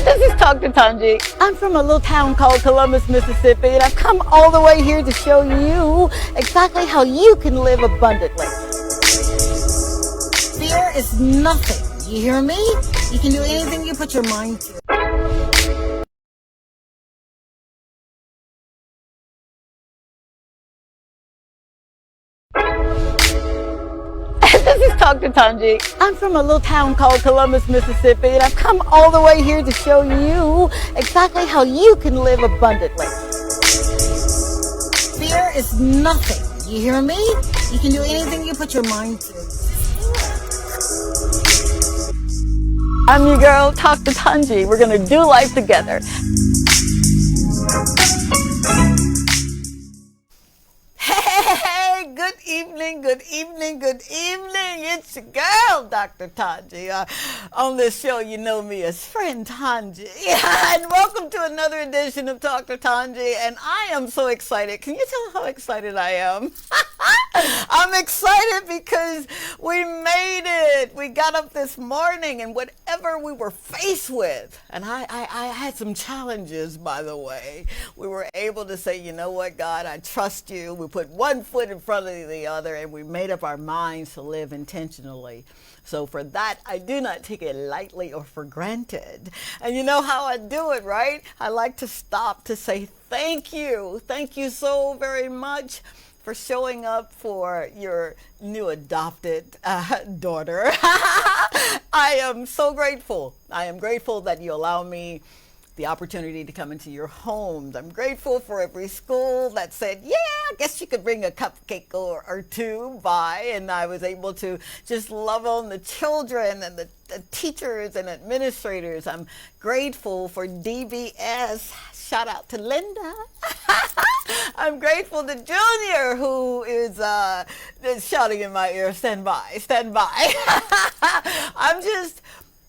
This is Dr. Tongie. I'm from a little town called Columbus, Mississippi, and I've come all the way here to show you exactly how you can live abundantly. Fear is nothing. You hear me? You can do anything you put your mind to. This is Dr. Tongie. I'm from a little town called Columbus, Mississippi, and I've come all the way here to show you exactly how you can live abundantly. Fear is nothing. You hear me? You can do anything you put your mind to. I'm your girl, Dr. Tongie. We're going to do life together. Hey, good evening, good evening, good evening. It's your girl, Dr. Tongie. On this show, you know me as Friend Tongie. And welcome to another edition of Dr. Tongie. And I am so excited. Can you tell how excited I am? I'm excited because we made it. We got up this morning and whatever we were faced with, and I had some challenges, by the way, we were able to say, you know what, God, I trust you. We put one foot in front of the other and we made up our minds to live intentionally. So for that, I do not take it lightly or for granted. And you know how I do it, right? I like to stop to say thank you. Thank you so very much for showing up for your new adopted daughter. I am so grateful. I am grateful that you allow me the opportunity to come into your homes. I'm grateful for every school that said, yeah, I guess you could bring a cupcake or two by, and I was able to just love on the children and the teachers and administrators. I'm grateful for DBS. Shout out to Linda. I'm grateful to Junior, who is shouting in my ear, stand by, stand by.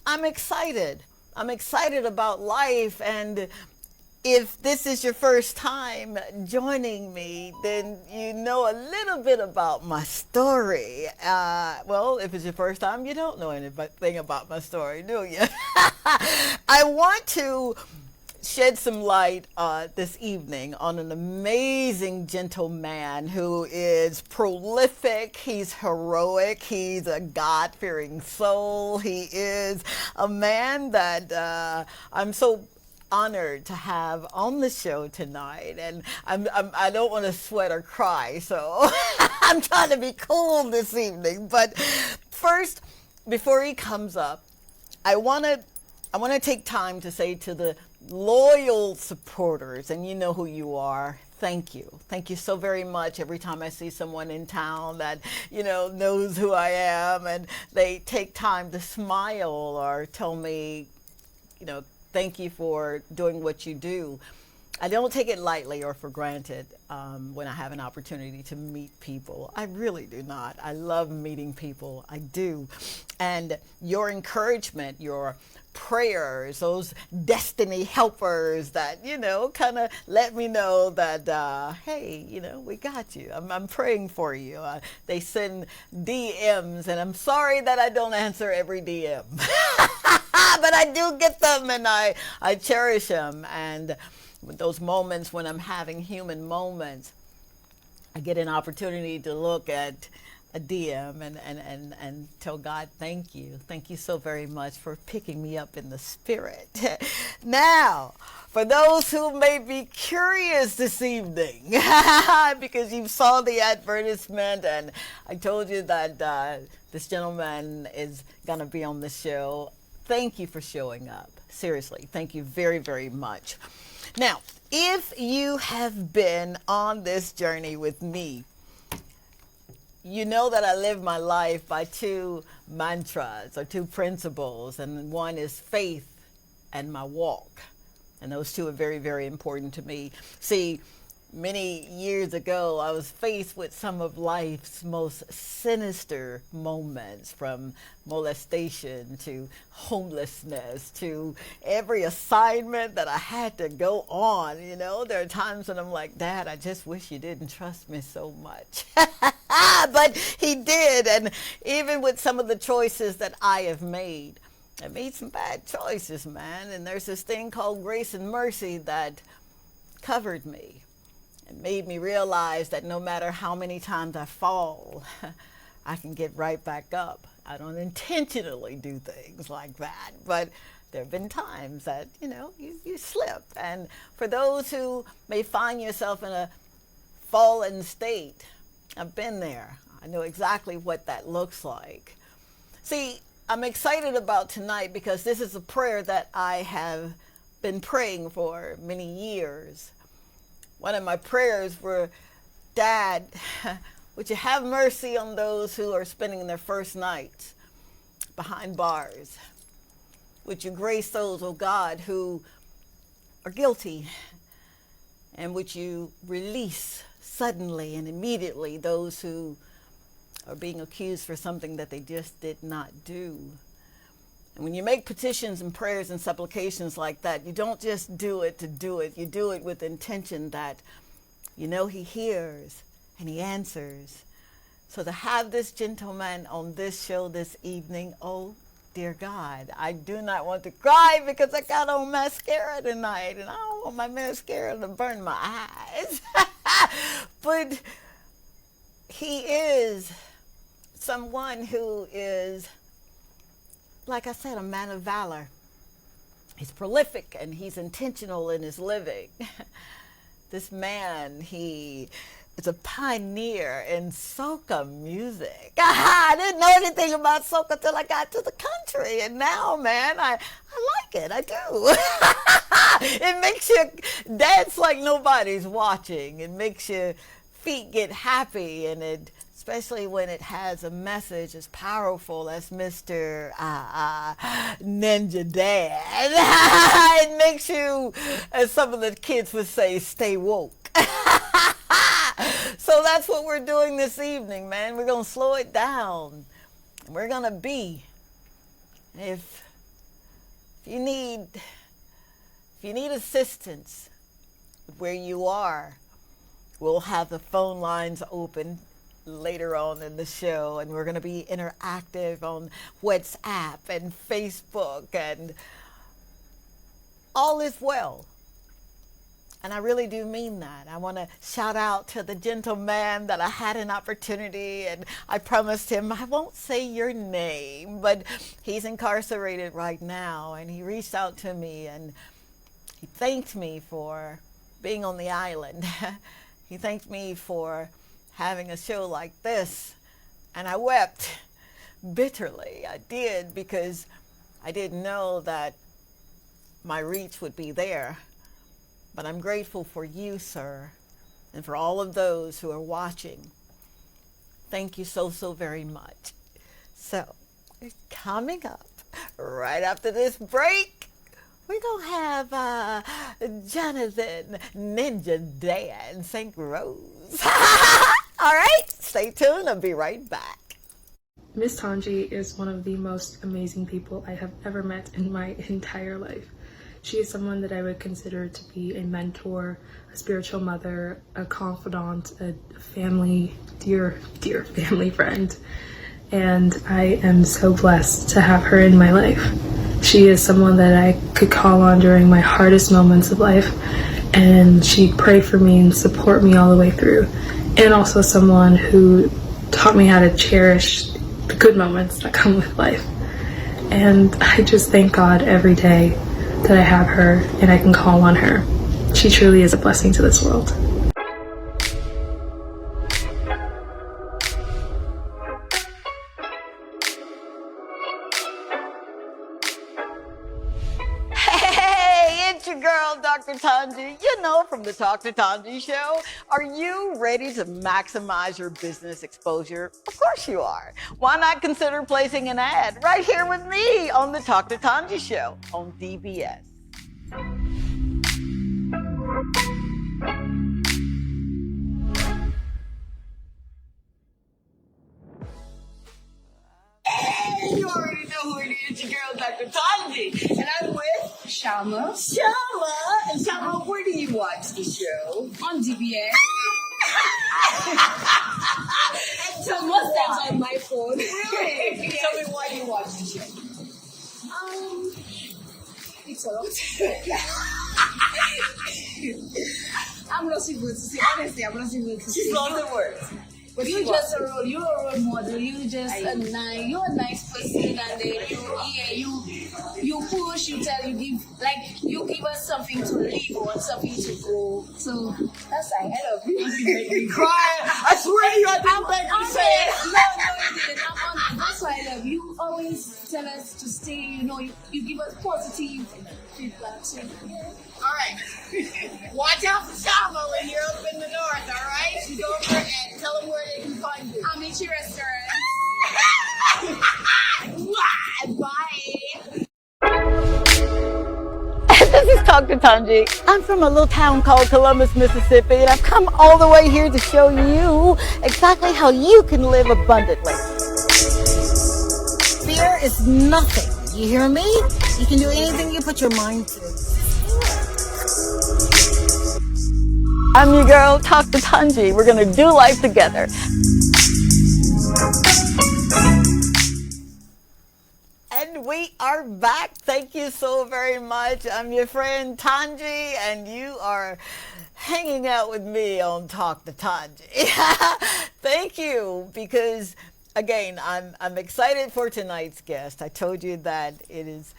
I'm excited. I'm excited about life, and if this is your first time joining me, then you know a little bit about my story. Well, if it's your first time, you don't know anything about my story, do you? I want to shed some light this evening on an amazing gentleman who is prolific, he's heroic, he's a God-fearing soul. He is a man that I'm so honored to have on the show tonight, and I don't want to sweat or cry, so I'm trying to be cool this evening. But first, before he comes up, I want to take time to say to the loyal supporters, and you know who you are, thank you. Thank you so very much. Every time I see someone in town that, you know, knows who I am and they take time to smile or tell me, you know, thank you for doing what you do. I don't take it lightly or for granted when I have an opportunity to meet people. I really do not. I love meeting people. I do. And your encouragement, your prayers, those destiny helpers that, you know, kind of let me know that, hey, you know, we got you. I'm praying for you. They send DMs, and I'm sorry that I don't answer every DM. But I do get them, and I cherish them. And with those moments when I'm having human moments, I get an opportunity to look at a DM and tell God, thank you. Thank you so very much for picking me up in the spirit. Now, for those who may be curious this evening, because you saw the advertisement and I told you that this gentleman is going to be on the show, thank you for showing up. Seriously, thank you very, very much. Now, if you have been on this journey with me, you know that I live my life by two mantras or two principles, and one is faith and my walk. And those two are very, very important to me. See, many years ago, I was faced with some of life's most sinister moments, from molestation to homelessness to every assignment that I had to go on. You know, there are times when I'm like, Dad, I just wish you didn't trust me so much. But he did. And even with some of the choices that I have made, I made some bad choices, man. And there's this thing called grace and mercy that covered me and made me realize that no matter how many times I fall, I can get right back up. I don't intentionally do things like that, but there have been times that, you slip. And for those who may find yourself in a fallen state, I've been there. I know exactly what that looks like. See, I'm excited about tonight because this is a prayer that I have been praying for many years. One of my prayers were, Dad, would you have mercy on those who are spending their first nights behind bars? Would you grace those, oh God, who are guilty? And would you release suddenly and immediately those who are being accused for something that they just did not do? And when you make petitions and prayers and supplications like that, you don't just do it to do it. You do it with intention that he hears and he answers. So to have this gentleman on this show this evening, oh dear God, I do not want to cry because I got on mascara tonight and I don't want my mascara to burn my eyes. But he is someone who is, like I said, a man of valor. He's prolific and he's intentional in his living. This man, he is a pioneer in soca music. I didn't know anything about soca until I got to the country. And now, man, I like it. I do. It makes you dance like nobody's watching. It makes your feet get happy. And especially when it has a message as powerful as Mr. Ninja Dad. It makes you, as some of the kids would say, stay woke. So that's what we're doing this evening, man. We're going to slow it down. We're going to be. If you need assistance where you are, we'll have the phone lines open later on in the show, and we're going to be interactive on WhatsApp and Facebook, and all is well. And I really do mean that. I want to shout out to the gentleman that I had an opportunity, and I promised him I won't say your name, but he's incarcerated right now, and he reached out to me and he thanked me for being on the island. He thanked me for having a show like this, and I wept bitterly. I did, because I didn't know that my reach would be there. But I'm grateful for you, sir, and for all of those who are watching. Thank you so, so very much. So, coming up right after this break, we're going to have Jonathan Ninja Dan St. Rose. All right, stay tuned. I'll be right back. Miss Tongie is one of the most amazing people I have ever met in my entire life. She is someone that I would consider to be a mentor, a spiritual mother, a confidant, a family, dear family friend. And I am so blessed to have her in my life. She is someone that I could call on during my hardest moments of life, and she'd pray for me and support me all the way through. And also someone who taught me how to cherish the good moments that come with life. And I just thank God every day that I have her and I can call on her. She truly is a blessing to this world. Hey, it's your girl, Dr. Tongie. From the Talk to Tongie show. Are you ready to maximize your business exposure? Of course you are. Why not consider placing an ad right here with me on the Talk to Tongie show on DBS? Hey, you already know who it is, your girl, Dr. Tongie. And I'm with Shama. And Shama, where do you watch the show? On DBS. And tell me Most times on my phone. Really? Tell me why you watch the show. it's a lot. I'm not able to say, honestly, I'm not able to say. She's lost her words. But you're just a role. You're a role model. You're just you're a nice person, and then you push, you tell, you give, like you give us something to live on, something to go. So that's I love you. You make me cry. I swear you had to make me say it. No, you didn't. I'm on. That's why I love you. You always tell us to stay. You know, you give us positive feedback. So, yeah. All right. Watch out for Shama when you're up in the north, all right? She's over and tell them where they can find you. I'll meet you restaurant. Bye. This is Dr. Tongie. I'm from a little town called Columbus, Mississippi, and I've come all the way here to show you exactly how you can live abundantly. Fear is nothing. You hear me? You can do anything you put your mind to. I'm your girl, Dr. Tongie. We're going to do life together. And we are back. Thank you so very much. I'm your friend Tongie, and you are hanging out with me on Talk to Tongie. Thank you, because again, I'm excited for tonight's guest. I told you that it is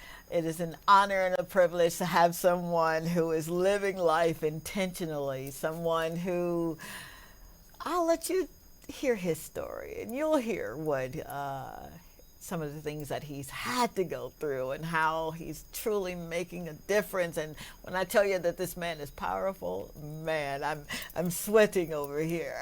an honor and a privilege to have someone who is living life intentionally, someone who, I'll let you hear his story, and you'll hear what some of the things that he's had to go through and how he's truly making a difference. And when I tell you that this man is powerful, man, I'm sweating over here.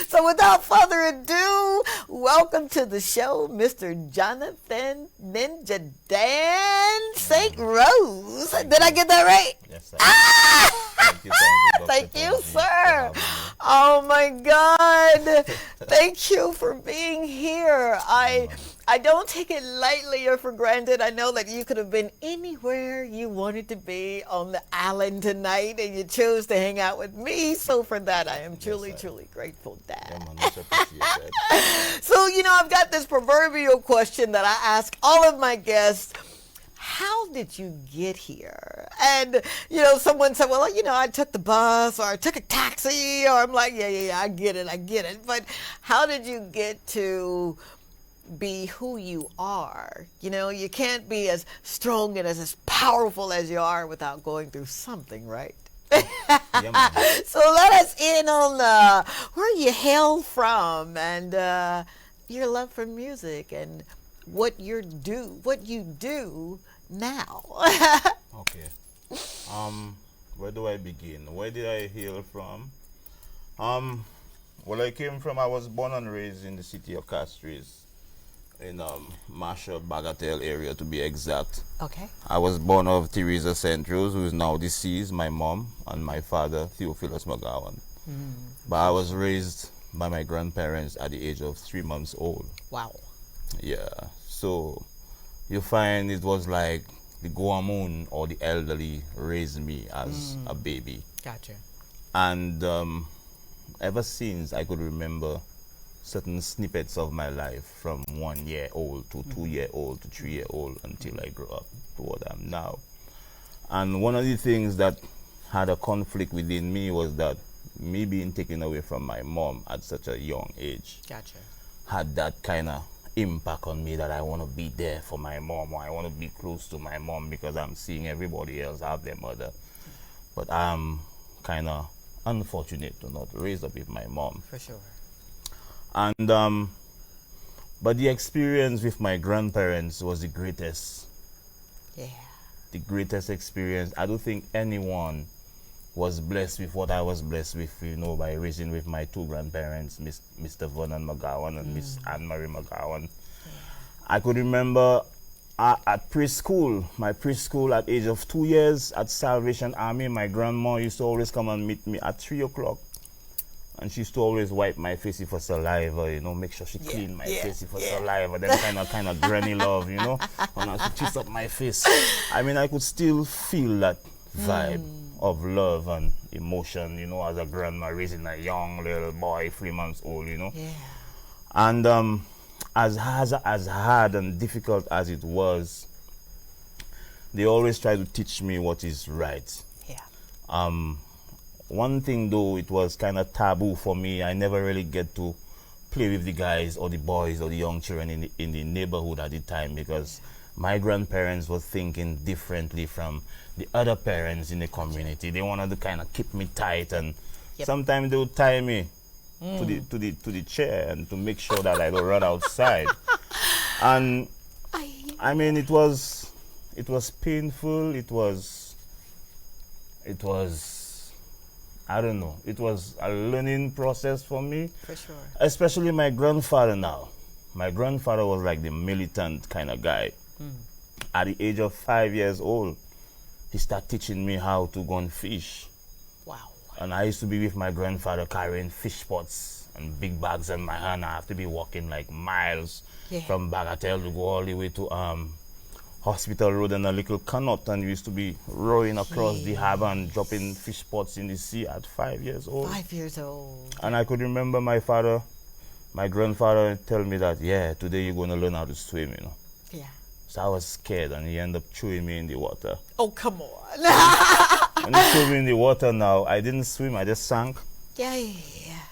So without further ado, welcome to the show, Mr. Jonathan Ninja Dan St. Rose. Did I get that right? Yes, sir. Thank you, sir. Oh my God. Thank you for being here. I don't take it lightly or for granted. I know that you could have been anywhere you wanted to be on the island tonight, and you chose to hang out with me. So for that, I am truly, truly grateful, Dad. Yeah, man, much appreciated. So, I've got this proverbial question that I ask all of my guests. How did you get here? And, someone said, well, I took the bus or I took a taxi, or I'm like, yeah, I get it. But how did you get to be who you are? You can't be as strong and as powerful as you are without going through something, right? Yeah, so let us in on where you hail from and your love for music and what you do now. Okay. Where do I begin? Where did I hail from? Where I came from, I was born and raised in the city of Castries, in Marshall, Bagatelle area to be exact. Okay. I was born of Teresa St. Rose, who is now deceased, my mom, and my father, Theophilus McGowan. But I was raised by my grandparents at the age of 3 months old. Wow. Yeah. So you find it was like the Guamun or the elderly raised me as a baby. Gotcha. And ever since I could remember certain snippets of my life from 1 year old to 2 year old to 3 year old until I grew up to what I'm now. And one of the things that had a conflict within me was that me being taken away from my mom at such a young age Gotcha. had that kind of impact on me, that I want to be there for my mom, or I want to be close to my mom because I'm seeing everybody else have their mother. But I'm kind of unfortunate to not raise up with my mom. For sure. And but the experience with my grandparents was the greatest. Yeah. The greatest experience. I don't think anyone was blessed with what I was blessed with, by raising with my two grandparents, Mr. Vernon McGowan and Miss Anne-Marie McGowan. Yeah. I could remember at preschool, my preschool at age of 2 years at Salvation Army, my grandma used to always come and meet me at 3 o'clock. And she used to always wipe my face for saliva, make sure she clean my face for saliva. Then kind of granny love, and I should kiss up my face. I mean, I could still feel that vibe of love and emotion, as a grandma raising a young little boy, 3 months old, Yeah. And as hard and difficult as it was, they always try to teach me what is right. Yeah. One thing though, it was kind of taboo for me. I never really get to play with the guys or the boys or the young children in the neighborhood at the time, because my grandparents were thinking differently from the other parents in the community. They wanted to kind of keep me tight, and sometimes they would tie me to the chair and to make sure that I don't run outside. And I mean, it was painful. It was I don't know. It was a learning process for me. For sure. Especially my grandfather now. My grandfather was like the militant kind of guy. At the age of 5 years old, he started teaching me how to go and fish. Wow. And I used to be with my grandfather carrying fish pots and big bags in my hand. I have to be walking like miles from Bagatelle to go all the way to Hospital Road in a little canoe, and we used to be rowing across the harbor and dropping fish pots in the sea at 5 years old. 5 years old. And I could remember my grandfather tell me that, yeah, today you're going to learn how to swim, you know. Yeah. So I was scared, and he ended up throwing me in the water. Oh, come on. When he threw me in the water now, I didn't swim, I just sank. Yeah.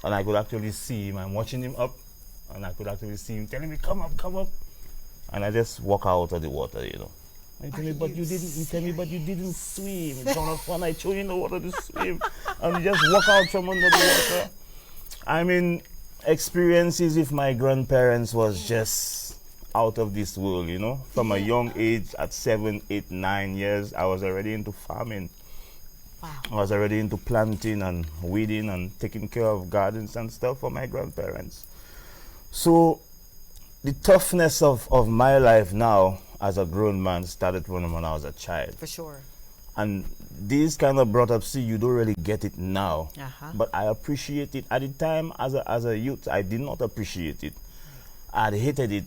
And I could actually see him. I'm watching him up, and I could actually see him telling me, come up, come up. And I just walk out of the water, you know. He tell me, but you didn't. He tell me, but you didn't swim. It's not fun. I threw you in the water to swim, and you just walk out from under the water. I mean, experiences with my grandparents was just out of this world, you know. From a young age, at 7, 8, 9 years, I was already into farming. Wow. I was already into planting and weeding and taking care of gardens and stuff for my grandparents. So the toughness of my life now as a grown man started when I was a child. For sure. And these kind of brought up, see, you don't really get it now. But I appreciate it. At the time, as a youth, I did not appreciate it. I'd hated it.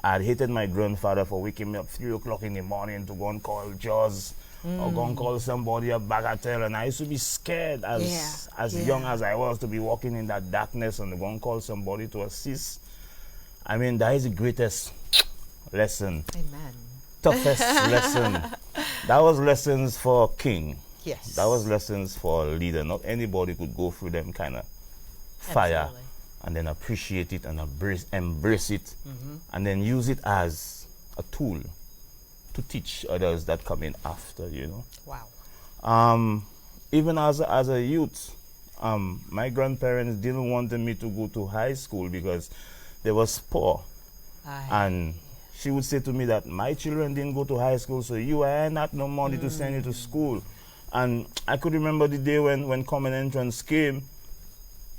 I'd hated my grandfather for waking me up 3 o'clock in the morning to go and call Jaws or go and call somebody a bagatelle. And I used to be scared as young as I was to be walking in that darkness and to go and call somebody to assist. I mean, that is the greatest lesson. Amen. Toughest lesson. That was lessons for a king. Yes. That was lessons for a leader. Not anybody could go through them kind of fire. Absolutely. And then appreciate it and embrace it, and then use it as a tool to teach others that come in after, you know. Wow. Even as a youth, my grandparents didn't want me to go to high school because they was poor. And she would say to me that my children didn't go to high school, so you ain't not no money to send you to school. And I could remember the day when common entrance came,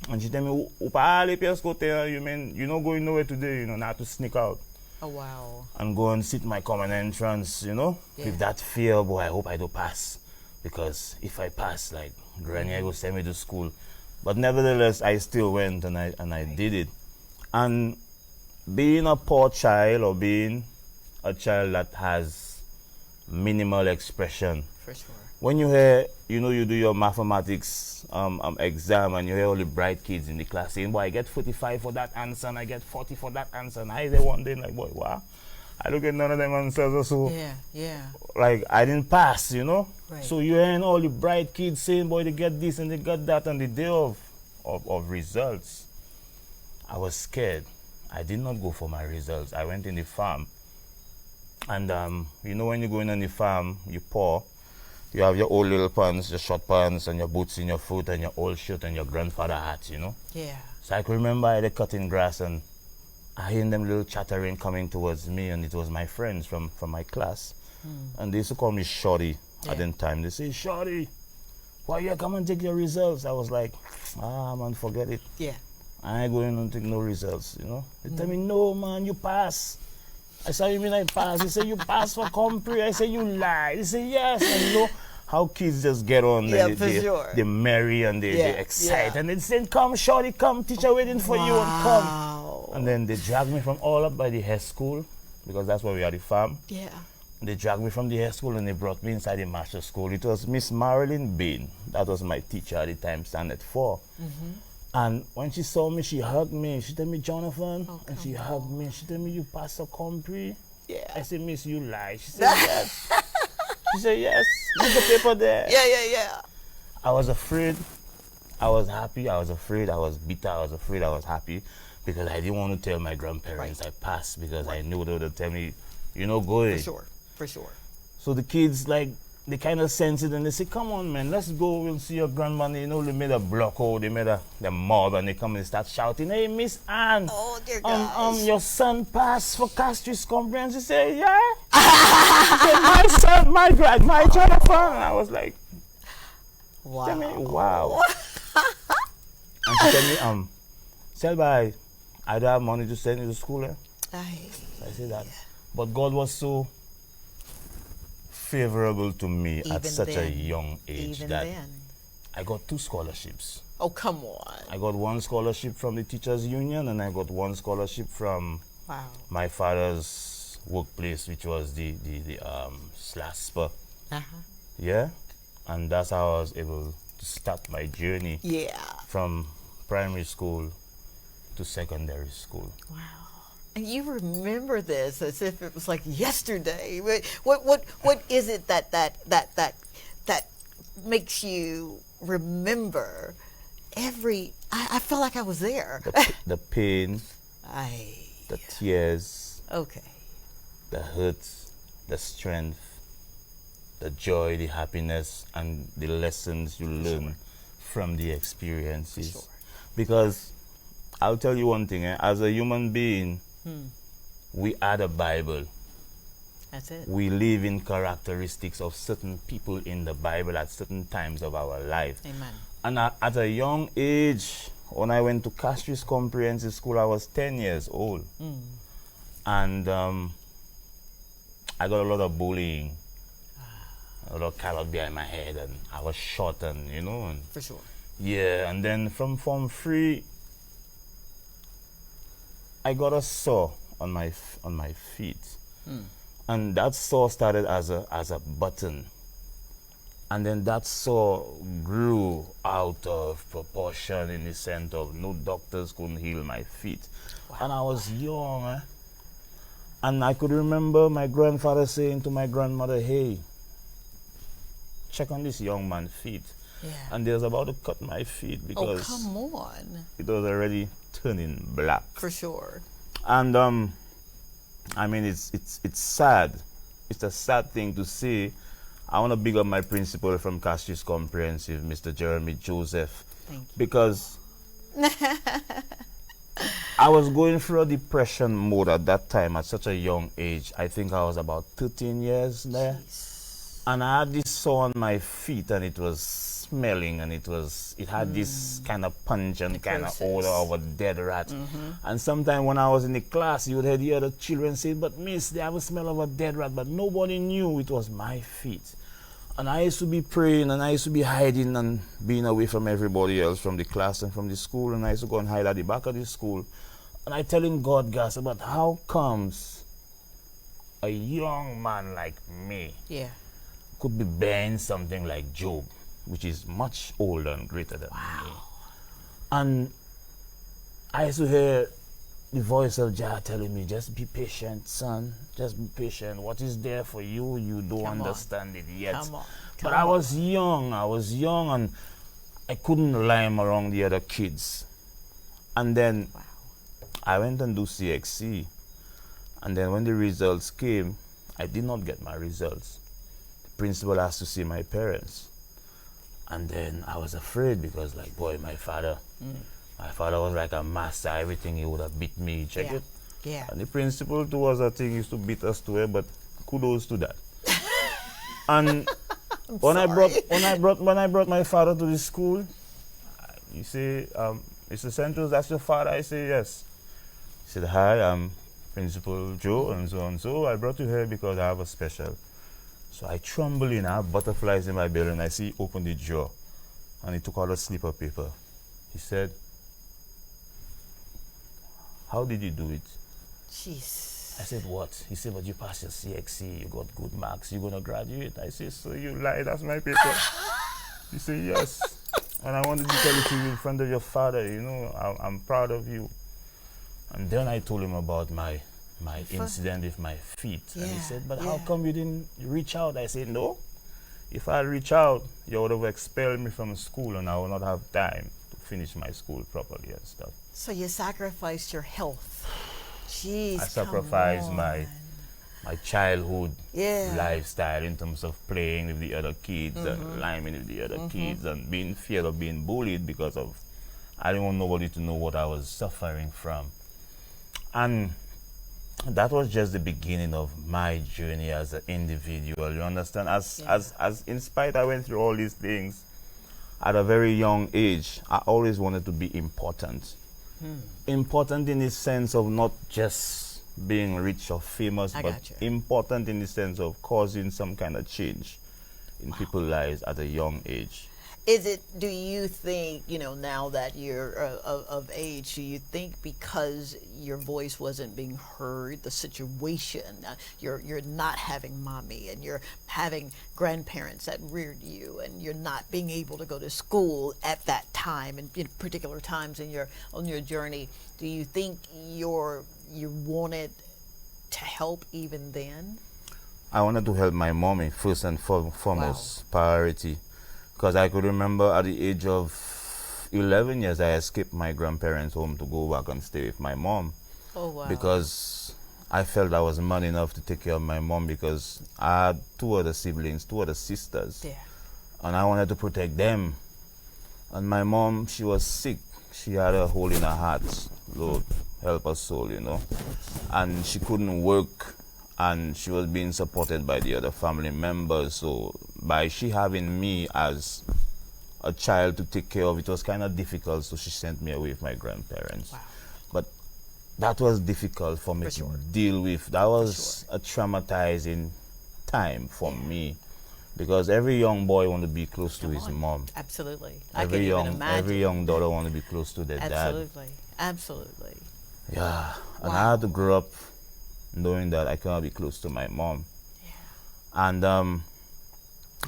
and she tell me, you mean you're not going nowhere today, you know, not to sneak out. Oh, wow. And go and sit my common entrance, you know, with that fear, boy, I hope I don't pass. Because if I pass, like, Granny will send me to school. But nevertheless, I still went and I did it. And being a poor child or being a child that has minimal expression. For sure. When you hear, you know, you do your mathematics exam and you hear all the bright kids in the class saying, boy, I get 45 for that answer and I get 40 for that answer. And I there one day like, boy, wow, I don't get none of them answers or so. Yeah. Like, I didn't pass, you know. Right. So you hearing all the bright kids saying, boy, they get this and they got that. On the day of results, I was scared. I did not go for my results. I went in the farm. And, you know, when you go in on the farm, you pour. You have your old little pants, your short pants, and your boots in your foot, and your old shirt, and your grandfather hat, you know? Yeah. So I could remember I had cutting grass, and I heard them little chattering coming towards me, and it was my friends from my class. And they used to call me Shorty at the time. They say, Shorty, why you come and take your results? I was like, man, forget it. Yeah. I ain't going to take no results, you know? They tell me, no, man, you pass. I said, you mean I pass? They say, you pass for compre. I say, you lie. They say, yes. And you know how kids just get on. They marry and they excite. And they say, come, Shorty, come. Teacher waiting for you and come. And then they drag me from all up by the hair school, because that's where we are, the farm. Yeah. They dragged me from the hair school and they brought me inside the master school. It was Miss Marilyn Bain. That was my teacher at the time, standard 4. And when she saw me, she hugged me. She told me, Jonathan, and she hugged me. She told me, you pass a compre? Yeah. I said, Miss, you lie. She said, yes. She said, yes, put the paper there. Yeah. I was afraid. I was happy. I was afraid. I was bitter. I was afraid. I was happy because I didn't want to tell my grandparents I passed because I knew they would tell me, go ahead. For sure. So the kids, like, they kind of sense it and they say, come on, man, let's go. We'll see your grandma. They made a block hole. They made the mob and they come and start shouting, hey, Miss Anne. Oh, dear gosh. Your son passed for Castries Conference. She said, yeah. She said, my son, my Jonathan. And I was like, wow. Tell me, wow. And she told me, Selby, I don't have money to send you to school. So I said that. But God was so favorable to me at such a young age that I got 2 scholarships. Oh, come on. I got 1 scholarship from the Teachers Union and I got 1 scholarship from my father's workplace, which was the SLASPA. Yeah? And that's how I was able to start my journey from primary school to secondary school. Wow. And you remember this as if it was like yesterday. What is it that makes you remember every? I feel like I was there. The pain, the tears, the hurt, the strength, the joy, the happiness, and the lessons you learn from the experiences. Because I'll tell you one thing, as a human being, we are the Bible. That's it. We live in characteristics of certain people in the Bible at certain times of our life. Amen. And at a young age, when I went to Castries Comprehensive School, I was 10 years old. And I got a lot of bullying. A lot of callot behind my head, and I was short, and and for sure. Yeah, and then from Form 3, I got a sore on my feet, and that sore started as a button, and then that sore grew out of proportion in the sense of no doctors couldn't heal my feet, and I was young, and I could remember my grandfather saying to my grandmother, "Hey, check on this young man's feet." And they was about to cut my feet because come on, it was already turning black. For sure. And I mean, it's sad. It's a sad thing to see. I want to big up my principal from Castries Comprehensive, Mr. Jeremy Joseph. Thank you. Because I was going through a depression mode at that time at such a young age. I think I was about 13 years there. Jeez. And I had this sore on my feet, and it was smelling, and it had this kind of pungent kind of odor of a dead rat. And sometimes when I was in the class, you would hear the children say, "But miss, they have a smell of a dead rat," but nobody knew it was my feet. And I used to be praying, and I used to be hiding and being away from everybody else, from the class and from the school, and I used to go and hide at the back of the school. And I telling God, "Gas, about how comes a young man like me could be bearing something like Job, which is much older and greater than me." And I used to hear the voice of Jah telling me, "Just be patient, son. Just be patient. What is there for you, you don't understand it yet." But I was young, and I couldn't lime around the other kids. And then I went and do CXC. And then when the results came, I did not get my results. The principal asked to see my parents. And then I was afraid because, like, boy, my father was like a master. Everything, he would have beat me. Check it. Yeah. And the principal too was a thing, he used to beat us to it, but kudos to that. And when I brought my father to the school, you say, "Mr. Centros, that's your father?" I say, "Yes." He said, "Hi, I'm Principal Joe, and so on. So I brought you here because I have a special." So I tremble in, I have butterflies in my belly, and I see he opened the drawer, and he took out a slip of paper. He said, "How did you do it?" Jeez. I said, "What?" He said, "But you passed your CXC, you got good marks, you're going to graduate." I said, "So you lie, that's my paper." He said, "Yes. And I wanted to tell it to you in front of your father, I'm proud of you." And then I told him about my my incident with my feet. And he Yeah, said, but how yeah. come you didn't reach out? I said, no. If I reach out, you would have expelled me from school and I would not have time to finish my school properly and stuff. So you sacrificed your health. Jeez, I sacrificed come my on. childhood Yeah. lifestyle in terms of playing with the other kids and liming with the other kids and being feared of being bullied because of I didn't want nobody to know what I was suffering from. And that was just the beginning of my journey as an individual. You understand? As in spite I went through all these things at a very young age, I always wanted to be important. Important in the sense of not just being rich or famous, I but got you. important in the sense of causing some kind of change in people's lives at a young age. Is it, do you think, now that you're of age, do you think because your voice wasn't being heard, the situation, you're not having mommy and you're having grandparents that reared you and you're not being able to go to school at that time and in particular times on your journey, do you think you wanted to help even then? I wanted to help my mommy first and foremost, priority. Because I could remember at the age of 11 years, I escaped my grandparents' home to go back and stay with my mom. Oh, wow. Because I felt I was man enough to take care of my mom because I had two other siblings, two other sisters. Yeah. And I wanted to protect them. And my mom, she was sick. She had a hole in her heart. Lord, help her soul, And she couldn't work. And she was being supported by the other family members. So by she having me as a child to take care of, it was kind of difficult. So she sent me away with my grandparents. Wow. But that was difficult for me For to sure. deal with. That was a traumatizing time for me. Because every young boy want to be close to his mom. Absolutely. I can even imagine. Every young daughter want to be close to their dad. Absolutely. Absolutely. Yeah. And I had to grow up knowing that I cannot be close to my mom. Yeah. And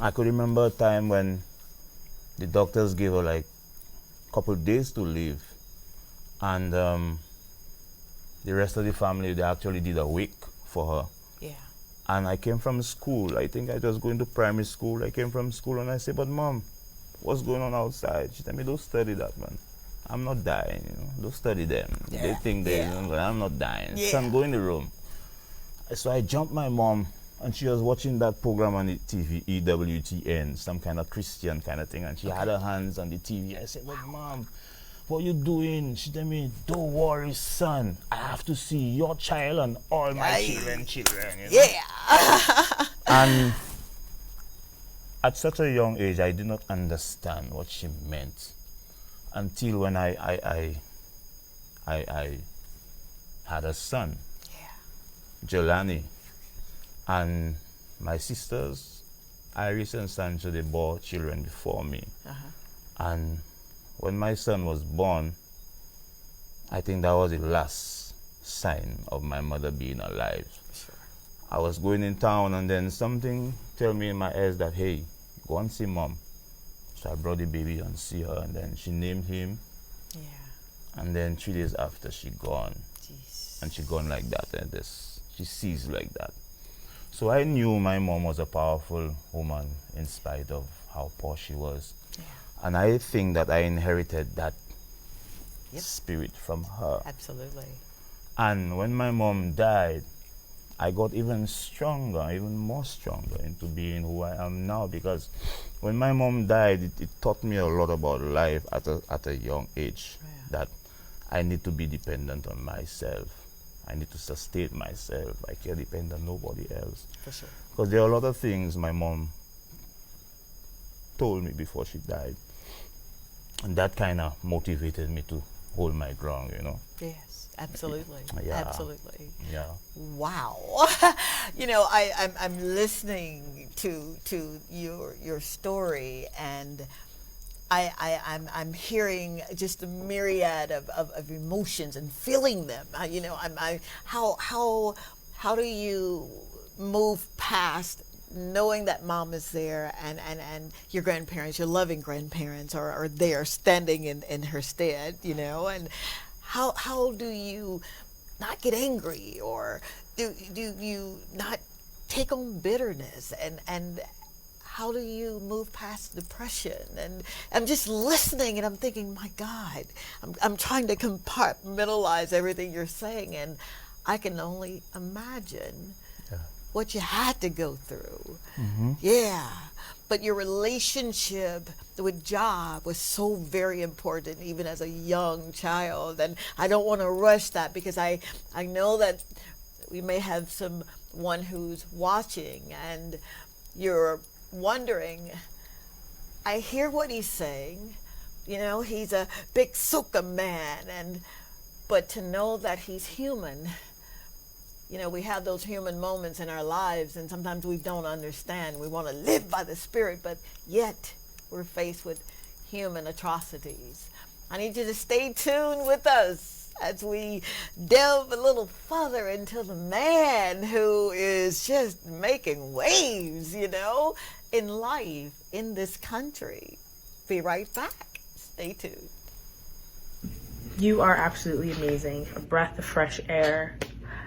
I could remember a time when the doctors gave her like a couple of days to live. And the rest of the family, they actually did a wake for her. Yeah. And I came from school. I think I was going to primary school. I came from school and I said, but mom, what's going on outside? She told me, don't study that, man. I'm not dying, Don't study them. Yeah. They think I'm not dying. Yeah. Son, go in the room. So I jumped my mom, and she was watching that program on the TV, Ep.19, some kind of Christian kind of thing, and she had her hands on the TV. I said, "But mom, what you doing?" She told me, "Don't worry, son. I have to see your child and all my children. Yeah. And at such a young age, I did not understand what she meant until when I had a son. Jelani, and my sisters, Iris and Sancho, they bore children before me. And when my son was born, I think that was the last sign of my mother being alive. Sure. I was going in town and then something tell me in my ears that, hey, go and see mom. So I brought the baby and see her, and then she named him. Yeah. And then 3 days after, she gone. Jeez. And she gone like that, and she sees like that. So I knew my mom was a powerful woman in spite of how poor she was. Yeah. And I think that I inherited that Yep. spirit from her. Absolutely. And when my mom died, I got even stronger, even more stronger into being who I am now, because when my mom died, it taught me a lot about life at a young age. Yeah. That I need to be dependent on myself. I need to sustain myself. I can't depend on nobody else. For sure. Because there are a lot of things my mom told me before she died. And that kind of motivated me to hold my ground, Yes, absolutely. Yeah. Absolutely. Yeah. Wow. I'm listening to your story, and I'm hearing just a myriad of emotions and feeling them. How do you move past knowing that mom is there and your grandparents, your loving grandparents are there standing in her stead, and how do you not get angry, or do you not take on bitterness, and how do you move past depression? And I'm just listening, and I'm thinking, my God, I'm trying to compartmentalize everything you're saying, and I can only imagine what you had to go through. Yeah. But your relationship with Jah was so very important, even as a young child. And I don't want to rush that, because I know that we may have someone who's watching and you're wondering, I hear what he's saying. You know, he's a big soca man, but to know that he's human. You know, we have those human moments in our lives, and sometimes we don't understand. We want to live by the Spirit, but yet we're faced with human atrocities. I need you to stay tuned with us as we delve a little further into the man who is just making waves, you know, in life in this country. Be right back. Stay tuned. You are absolutely amazing. A breath of fresh air,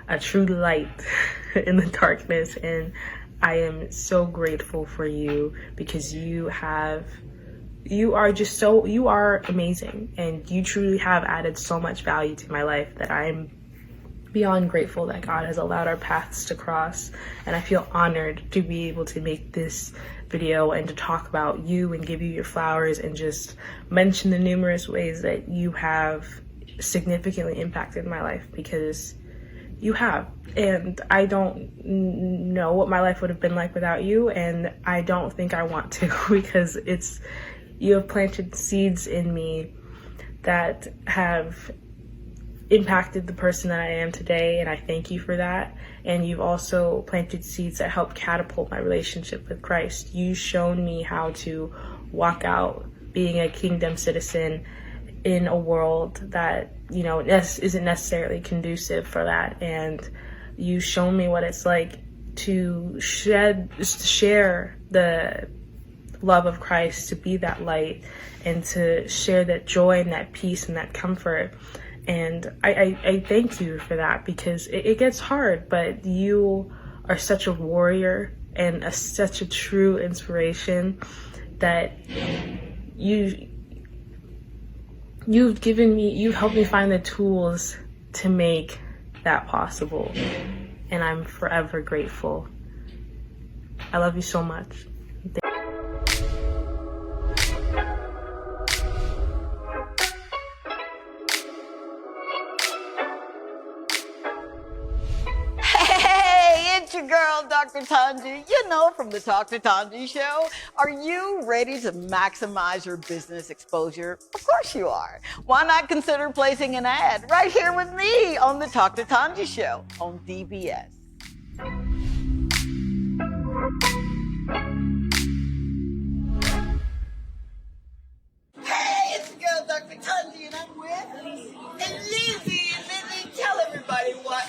a true light in the darkness, and I am so grateful for you, because you are amazing, and you truly have added so much value to my life that I'm beyond grateful that God has allowed our paths to cross. And I feel honored to be able to make this video and to talk about you and give you your flowers and just mention the numerous ways that you have significantly impacted my life, because you have. And I don't know what my life would have been like without you, and I don't think I want to, because you have planted seeds in me that have impacted the person that I am today, and I thank you for that. And you've also planted seeds that help catapult my relationship with Christ. You've shown me how to walk out being a kingdom citizen in a world that, you know, isn't necessarily conducive for that. And you've shown me what it's like to share the love of Christ, to be that light, and to share that joy and that peace and that comfort. And I thank you for that, because it gets hard, but you are such a warrior and such a true inspiration that you've helped me find the tools to make that possible. And I'm forever grateful. I love you so much. Your girl, Dr. Tongie, you know, from the Talk to Tongie show. Are you ready to maximize your business exposure? Of course you are. Why not consider placing an ad right here with me on the Talk to Tongie show on DBS? Hey, it's your girl, Dr. Tongie, and I'm with Lizzie. And Lizzie, tell everybody what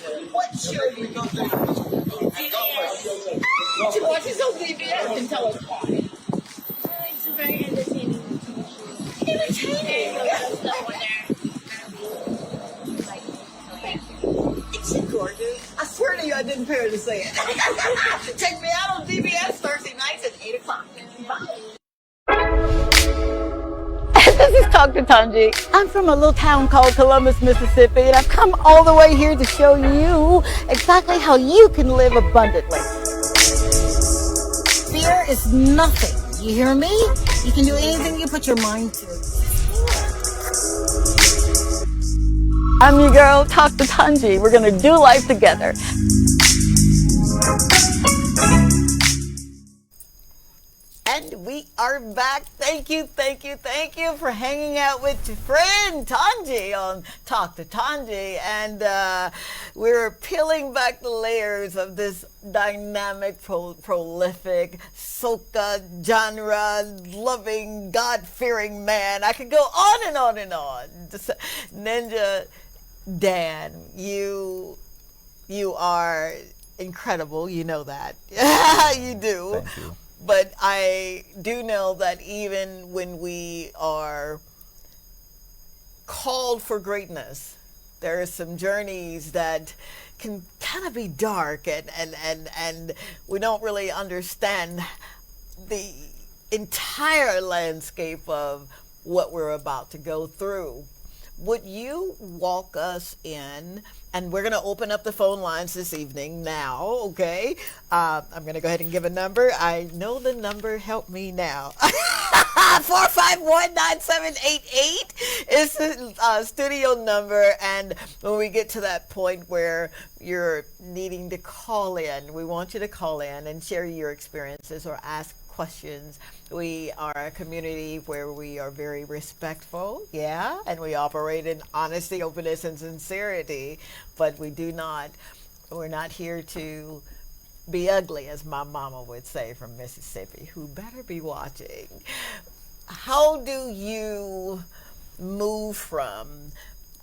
show you go to. She watches on DBS, and tell us why. It's a very entertaining show. Entertaining? Isn't she gorgeous? I swear to you, I didn't pay her to say it. Check me out on DBS Thursday nights at 8 o'clock. Bye. This is Dr. Tongie. I'm from a little town called Columbus, Mississippi, and I've come all the way here to show you exactly how you can live abundantly. Fear is nothing. You hear me? You can do anything you put your mind to. I'm your girl, Dr. Tongie. We're going to do life together. And we are back. Thank you for hanging out with your friend Tongie on Talk to Tongie. And we're peeling back the layers of this dynamic, prolific, soca, genre-loving, God-fearing man. I could go on and on and on. Ninja Dan, you are incredible. You know that. You do. Thank you. But I do know that even when we are called for greatness, there are some journeys that can kind of be dark, and we don't really understand the entire landscape of what we're about to go through. Would you walk us in? And we're going to open up the phone lines this evening now, okay? I'm going to go ahead and give a number. I know the number. Help me now. 451-9788 is the studio number. And when we get to that point where you're needing to call in, we want you to call in and share your experiences or ask questions. We are a community where we are very respectful, yeah, and we operate in honesty, openness, and sincerity, but we're not here to be ugly, as my mama would say from Mississippi, who better be watching. How do you move from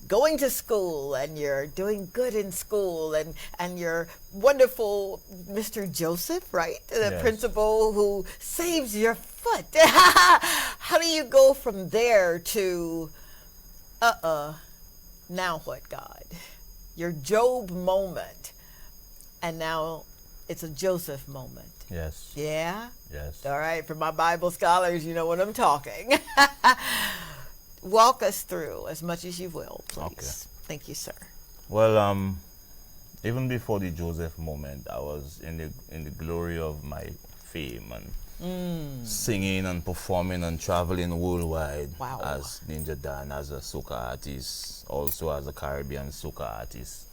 going to school and you're doing good in school and you're wonderful Mr. Joseph, right? The Yes. principal who saves your foot. How do you go from there to, now what, God? Your Job moment. And now it's a Joseph moment. Yes. Yeah? Yes. All right, for my Bible scholars, you know what I'm talking. Walk us through as much as you will, please. Okay. Thank you, sir. Well, even before the Joseph moment, I was in the glory of my fame and singing and performing and traveling worldwide. Wow. As Ninja Dan, as a soca artist, also as a Caribbean soca artist,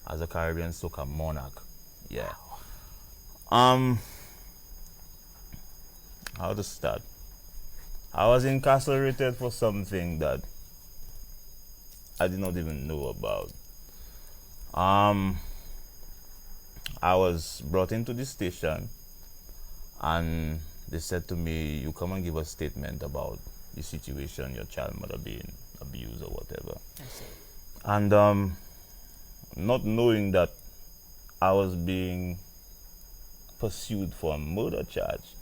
as a Caribbean soca monarch. Yeah. How to start? I was incarcerated for something that I did not even know about. I was brought into the station and they said to me, you come and give a statement about the situation, your child mother being abused or whatever. I see. And not knowing that I was being pursued for a murder charge.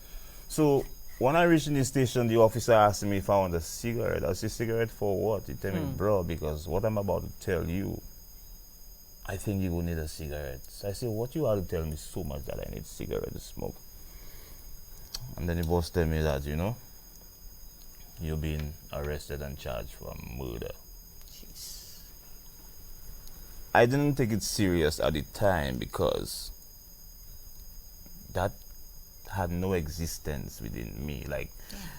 So when I reached in the station, the officer asked me if I want a cigarette. I said, cigarette for what? He told me, bro, because what I'm about to tell you, I think you will need a cigarette. So I said, what you are to tell me so much that I need cigarette to smoke? And then the boss told me that, you've been arrested and charged for murder. Jeez. I didn't take it serious at the time because that had no existence within me. Like,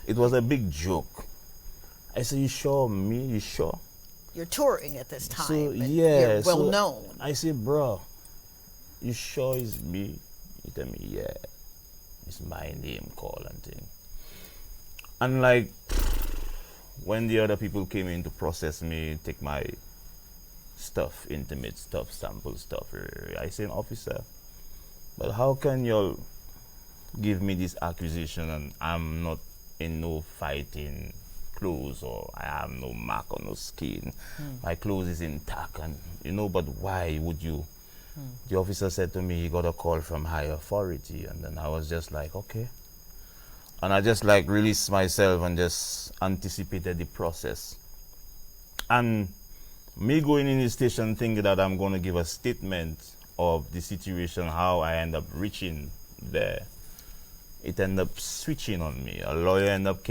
it was a big joke. I said, you sure, me? You sure? You're touring at this time. So, and yeah. You're well known. I said, bro, you sure it's me? He tell me, yeah. It's my name call and thing. And like, when the other people came in to process me, take my stuff, intimate stuff, sample stuff, I said, officer, but how can y'all give me this accusation and I'm not in no fighting clothes or I have no mark on no skin? My clothes is intact and but why would you? The officer said to me he got a call from higher authority, and then I was just like, okay. And I just like released myself and just anticipated the process. And me going in the station thinking that I'm going to give a statement of the situation, how I end up reaching there, it ended up switching on me. A lawyer ended up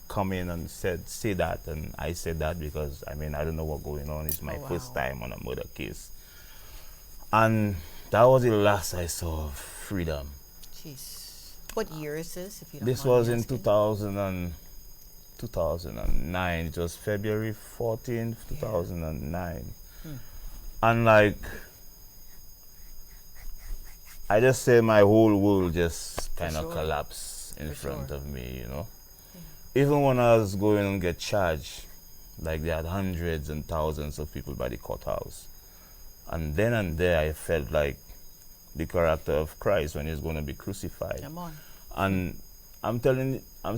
come in and say that, and I said that because I don't know what's going on. It's my first time on a murder case. And that was the last I saw of freedom. Jeez. What year is this, if you don't This mind was in asking? 2009. It was February 14th, 2009. And like, I just say my whole world just kind of collapsed in front of me, Even when I was going and get charged, like they had hundreds and thousands of people by the courthouse. And then and there I felt like the character of Christ when he's going to be crucified. Come on. And I'm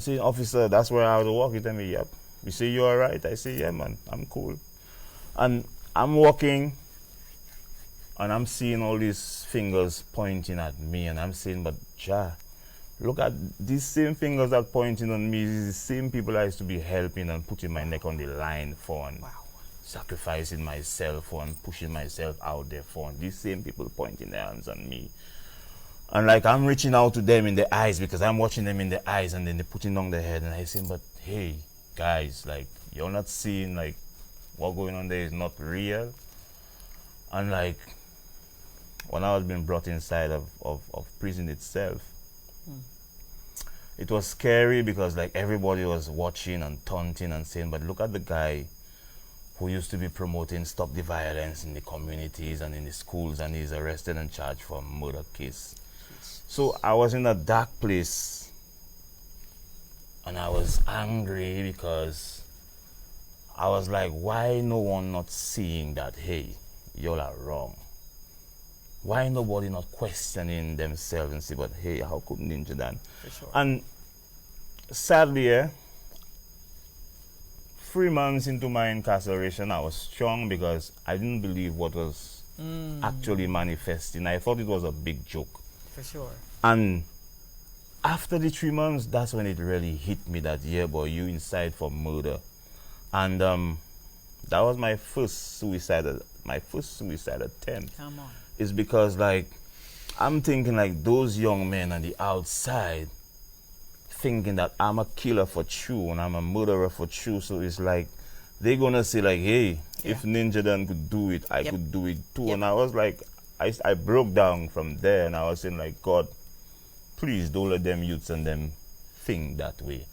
saying, officer, that's where I had to walk. He tell me, yep. You say you all right? I say, yeah, man, I'm cool. And I'm walking, and I'm seeing all these fingers pointing at me, and I'm saying, but Jah, look at these same fingers that pointing on me, is the same people I used to be helping and putting my neck on the line for, and sacrificing myself for, and pushing myself out there for, and these same people pointing their hands on me. And like I'm reaching out to them in the eyes because I'm watching them in the eyes, and then they're putting down their head, and I say, but hey, guys, like, you're not seeing like what going on there is not real. And like, when I was being brought inside of prison itself, it was scary because like everybody was watching and taunting and saying, but look at the guy who used to be promoting stop the violence in the communities and in the schools, and he's arrested and charged for a murder case. So I was in a dark place, and I was angry because I was like, why no one not seeing that, hey, y'all are wrong? Why nobody not questioning themselves and say, but hey, how could Ninja Dan? For sure. And sadly, 3 months into my incarceration, I was strong because I didn't believe what was actually manifesting. I thought it was a big joke. For sure. And after the 3 months, that's when it really hit me that, yeah, boy, you inside for murder. And that was my first suicide attempt. Come on. Is because like I'm thinking like those young men on the outside thinking that I'm a killer for true and I'm a murderer for true. So it's like they're gonna say like, hey, if Ninja Dan could do it, I could do it too. And I was like, I broke down from there, and I was saying like, God, please don't let them youths and them think that way.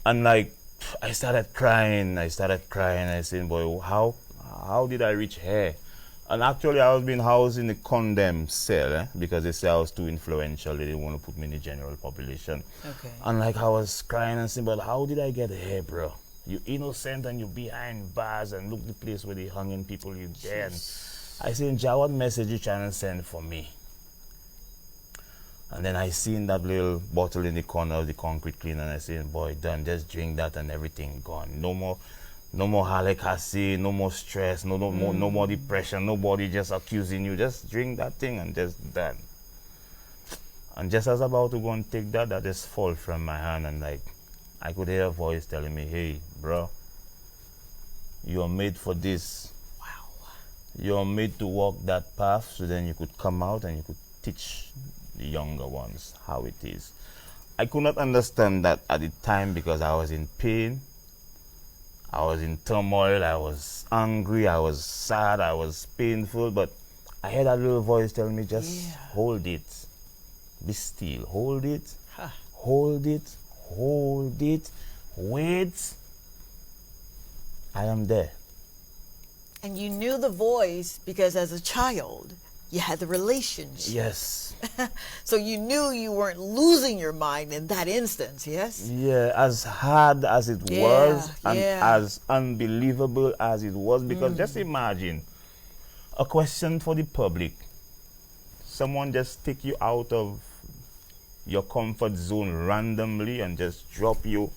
And like I started crying. I said, boy, how did I reach here? And actually, I was being housed in a condemned cell because they say I was too influential. They didn't want to put me in the general population. Okay. And like I was crying and saying, but how did I get here, bro? You innocent and you behind bars, and look the place where they hanging people, you there. And I said, Jah, what message you trying to send for me? And then I seen that little bottle in the corner of the concrete cleaner, and I said, boy, done, just drink that and everything gone. No more halic acid, no more stress, no more depression, nobody just accusing you. Just drink that thing and just done. And just as about to go and take that just fall from my hand, and like I could hear a voice telling me, hey, bro, you are made for this. Wow. You are made to walk that path, so then you could come out and you could teach the younger ones how it is. I could not understand that at the time because I was in pain. I was in turmoil, I was angry, I was sad, I was painful, but I heard that little voice telling me, just hold it. Be still. Hold it. Hold it. Hold it. Wait. I am there. And you knew the voice because as a child, you had the relationship. Yes. So you knew you weren't losing your mind in that instance, yes? Yeah, as hard as it was and as unbelievable as it was, because just imagine a question for the public. Someone just take you out of your comfort zone randomly and just drop you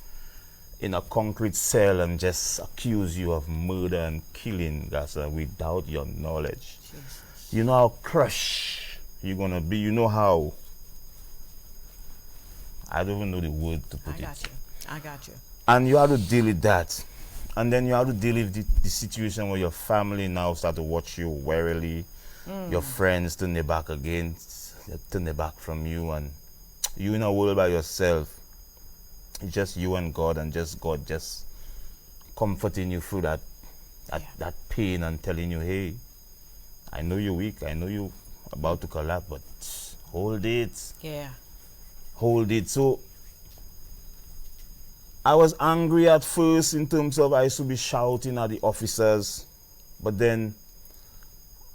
in a concrete cell and just accuse you of murder and killing, Gasa, without your knowledge. Jesus. You know how crushed you're gonna be. You know how, I don't even know the word to put it. I got you. And you have to deal with that. And then you have to deal with the situation where your family now start to watch you warily. Your friends turn their back turn their back from you, and you in a world by yourself. It's just you and God, and just God just comforting you through that pain and telling you, hey, I know you're weak, I know you're about to collapse, but hold it. Yeah. Hold it. So I was angry at first in terms of I used to be shouting at the officers, but then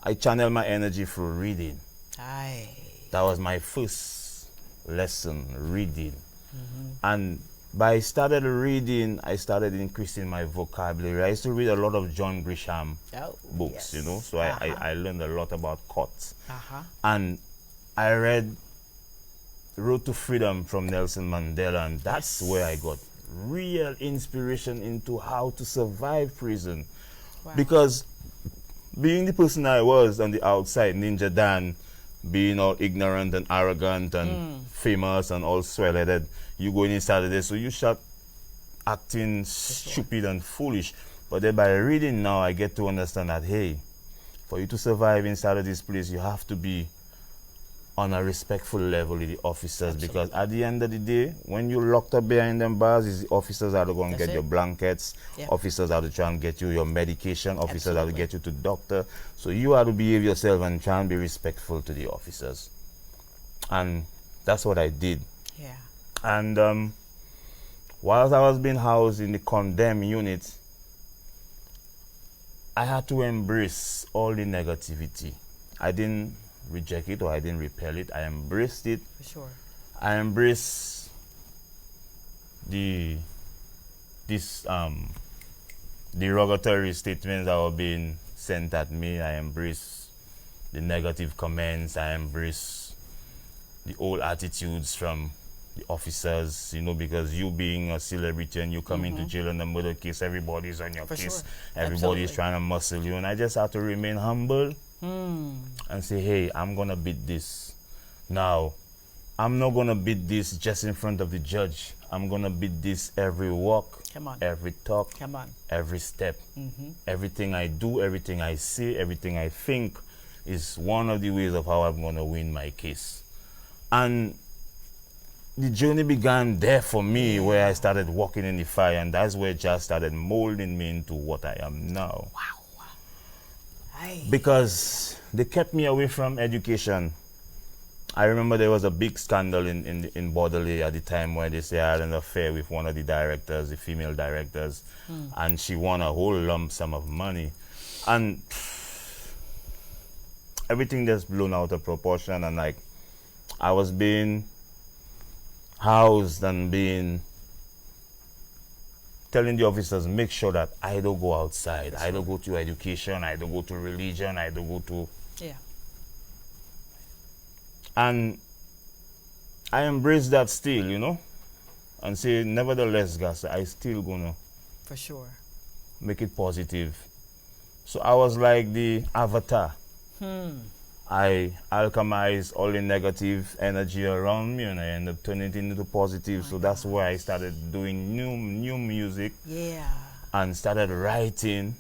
I channeled my energy through reading. Aye. That was my first lesson, reading. And by started reading, I started increasing my vocabulary. I used to read a lot of John Grisham books, you know, so I learned a lot about courts. And I read Road to Freedom from Nelson Mandela, and that's where I got real inspiration into how to survive prison. Because being the person I was on the outside, Ninja Dan, being all ignorant and arrogant and famous and all swell-headed. You going inside of this, so you start acting stupid and foolish. But then by reading now, I get to understand that, hey, for you to survive inside of this place, you have to be on a respectful level with the officers. Absolutely. Because at the end of the day, when you're locked up behind them bars, is the officers are going to That's get your it. blankets, Yeah. officers are to try and get you your medication, officers are to Absolutely. get you to doctor. So you have to behave yourself and try and be respectful to the officers. And that's what I did. Yeah. And whilst I was being housed in the condemned unit, I had to embrace all the negativity. I didn't reject it or I didn't repel it. I embraced it. For sure. I embraced the derogatory statements that were being sent at me. I embraced the negative comments. I embraced the old attitudes from the officers, you know, because you being a celebrity and you come into jail in the murder case, everybody's on your For case. sure. Everybody's Absolutely. trying to muscle you. And I just have to remain humble and say, hey, I'm going to beat this. Now, I'm not going to beat this just in front of the judge. I'm going to beat this every walk, Come on. every talk, Come on. every step. Everything I do, everything I say, everything I think is one of the ways of how I'm going to win my case. And the journey began there for me, where I started walking in the fire, and that's where it just started molding me into what I am now. Wow. Hey. Because they kept me away from education. I remember there was a big scandal in Bordelais at the time where they say I had an affair with one of the directors, the female directors, and she won a whole lump sum of money. And everything just blown out of proportion, and like I was being housed and being telling the officers, make sure that I don't go outside, I don't go to education, I don't go to religion, I don't go to... Yeah. And I embrace that still, you know, and say, nevertheless, guys, I still gonna For sure. make it positive. So I was like the avatar. I alchemize all the negative energy around me, and I end up turning it into positive. So that's why I started doing new music Yeah. and started writing.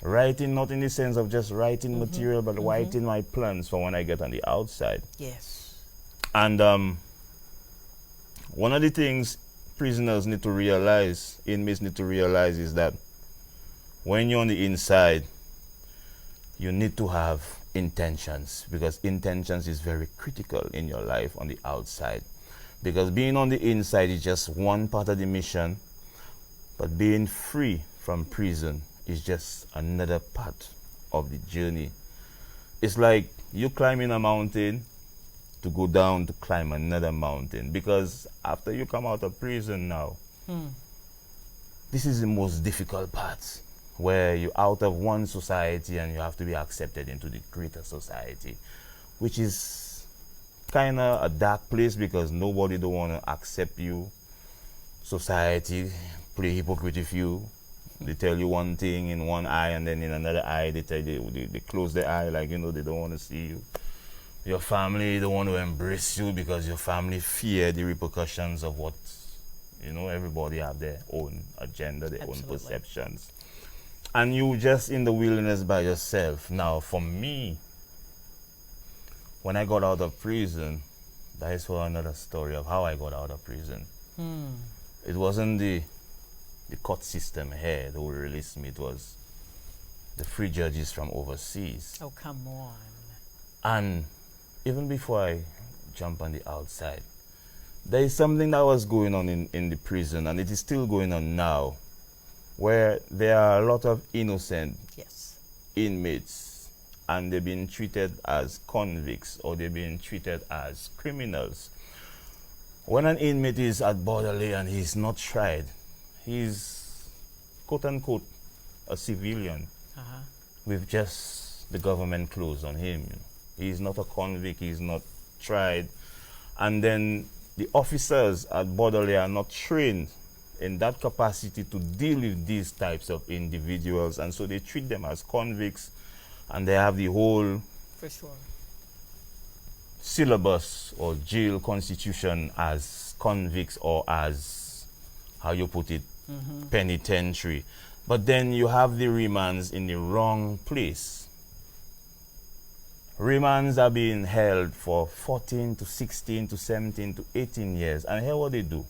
Writing not in the sense of just writing material, but writing my plans for when I get on the outside. Yes. And one of the things prisoners need to realize, inmates need to realize, is that when you're on the inside, you need to have intentions, because intentions is very critical in your life on the outside. Because being on the inside is just one part of the mission, but being free from prison is just another part of the journey. It's like you climbing a mountain to go down to climb another mountain, because after you come out of prison now, this is the most difficult part, where you're out of one society and you have to be accepted into the greater society, which is kind of a dark place, because nobody don't want to accept you. Society play hypocrite with you. They tell you one thing in one eye, and then in another eye they tell you, they close their eye, like, you know, they don't want to see you. Your family don't want to embrace you, because your family fear the repercussions of what, you know, everybody have their own agenda, their own Absolutely. perceptions. And you just in the wilderness by yourself. Now, for me, when I got out of prison, that is for another story of how I got out of prison. It wasn't the court system here that would release me. It was the free judges from overseas. Oh, come on. And even before I jump on the outside, there is something that was going on in the prison, and it is still going on now, where there are a lot of innocent Yes. inmates, and they're being treated as convicts, or they're being treated as criminals. When an inmate is at Bordelais and he's not tried, he's quote unquote a civilian with just the government clothes on him. He's not a convict, he's not tried. And then the officers at Bordelais are not trained in that capacity to deal with these types of individuals, and so they treat them as convicts, and they have the whole For sure. syllabus or jail constitution as convicts or as, how you put it, penitentiary. But then you have the remands in the wrong place. Remands are being held for 14 to 16 to 17 to 18 years. And here what they do.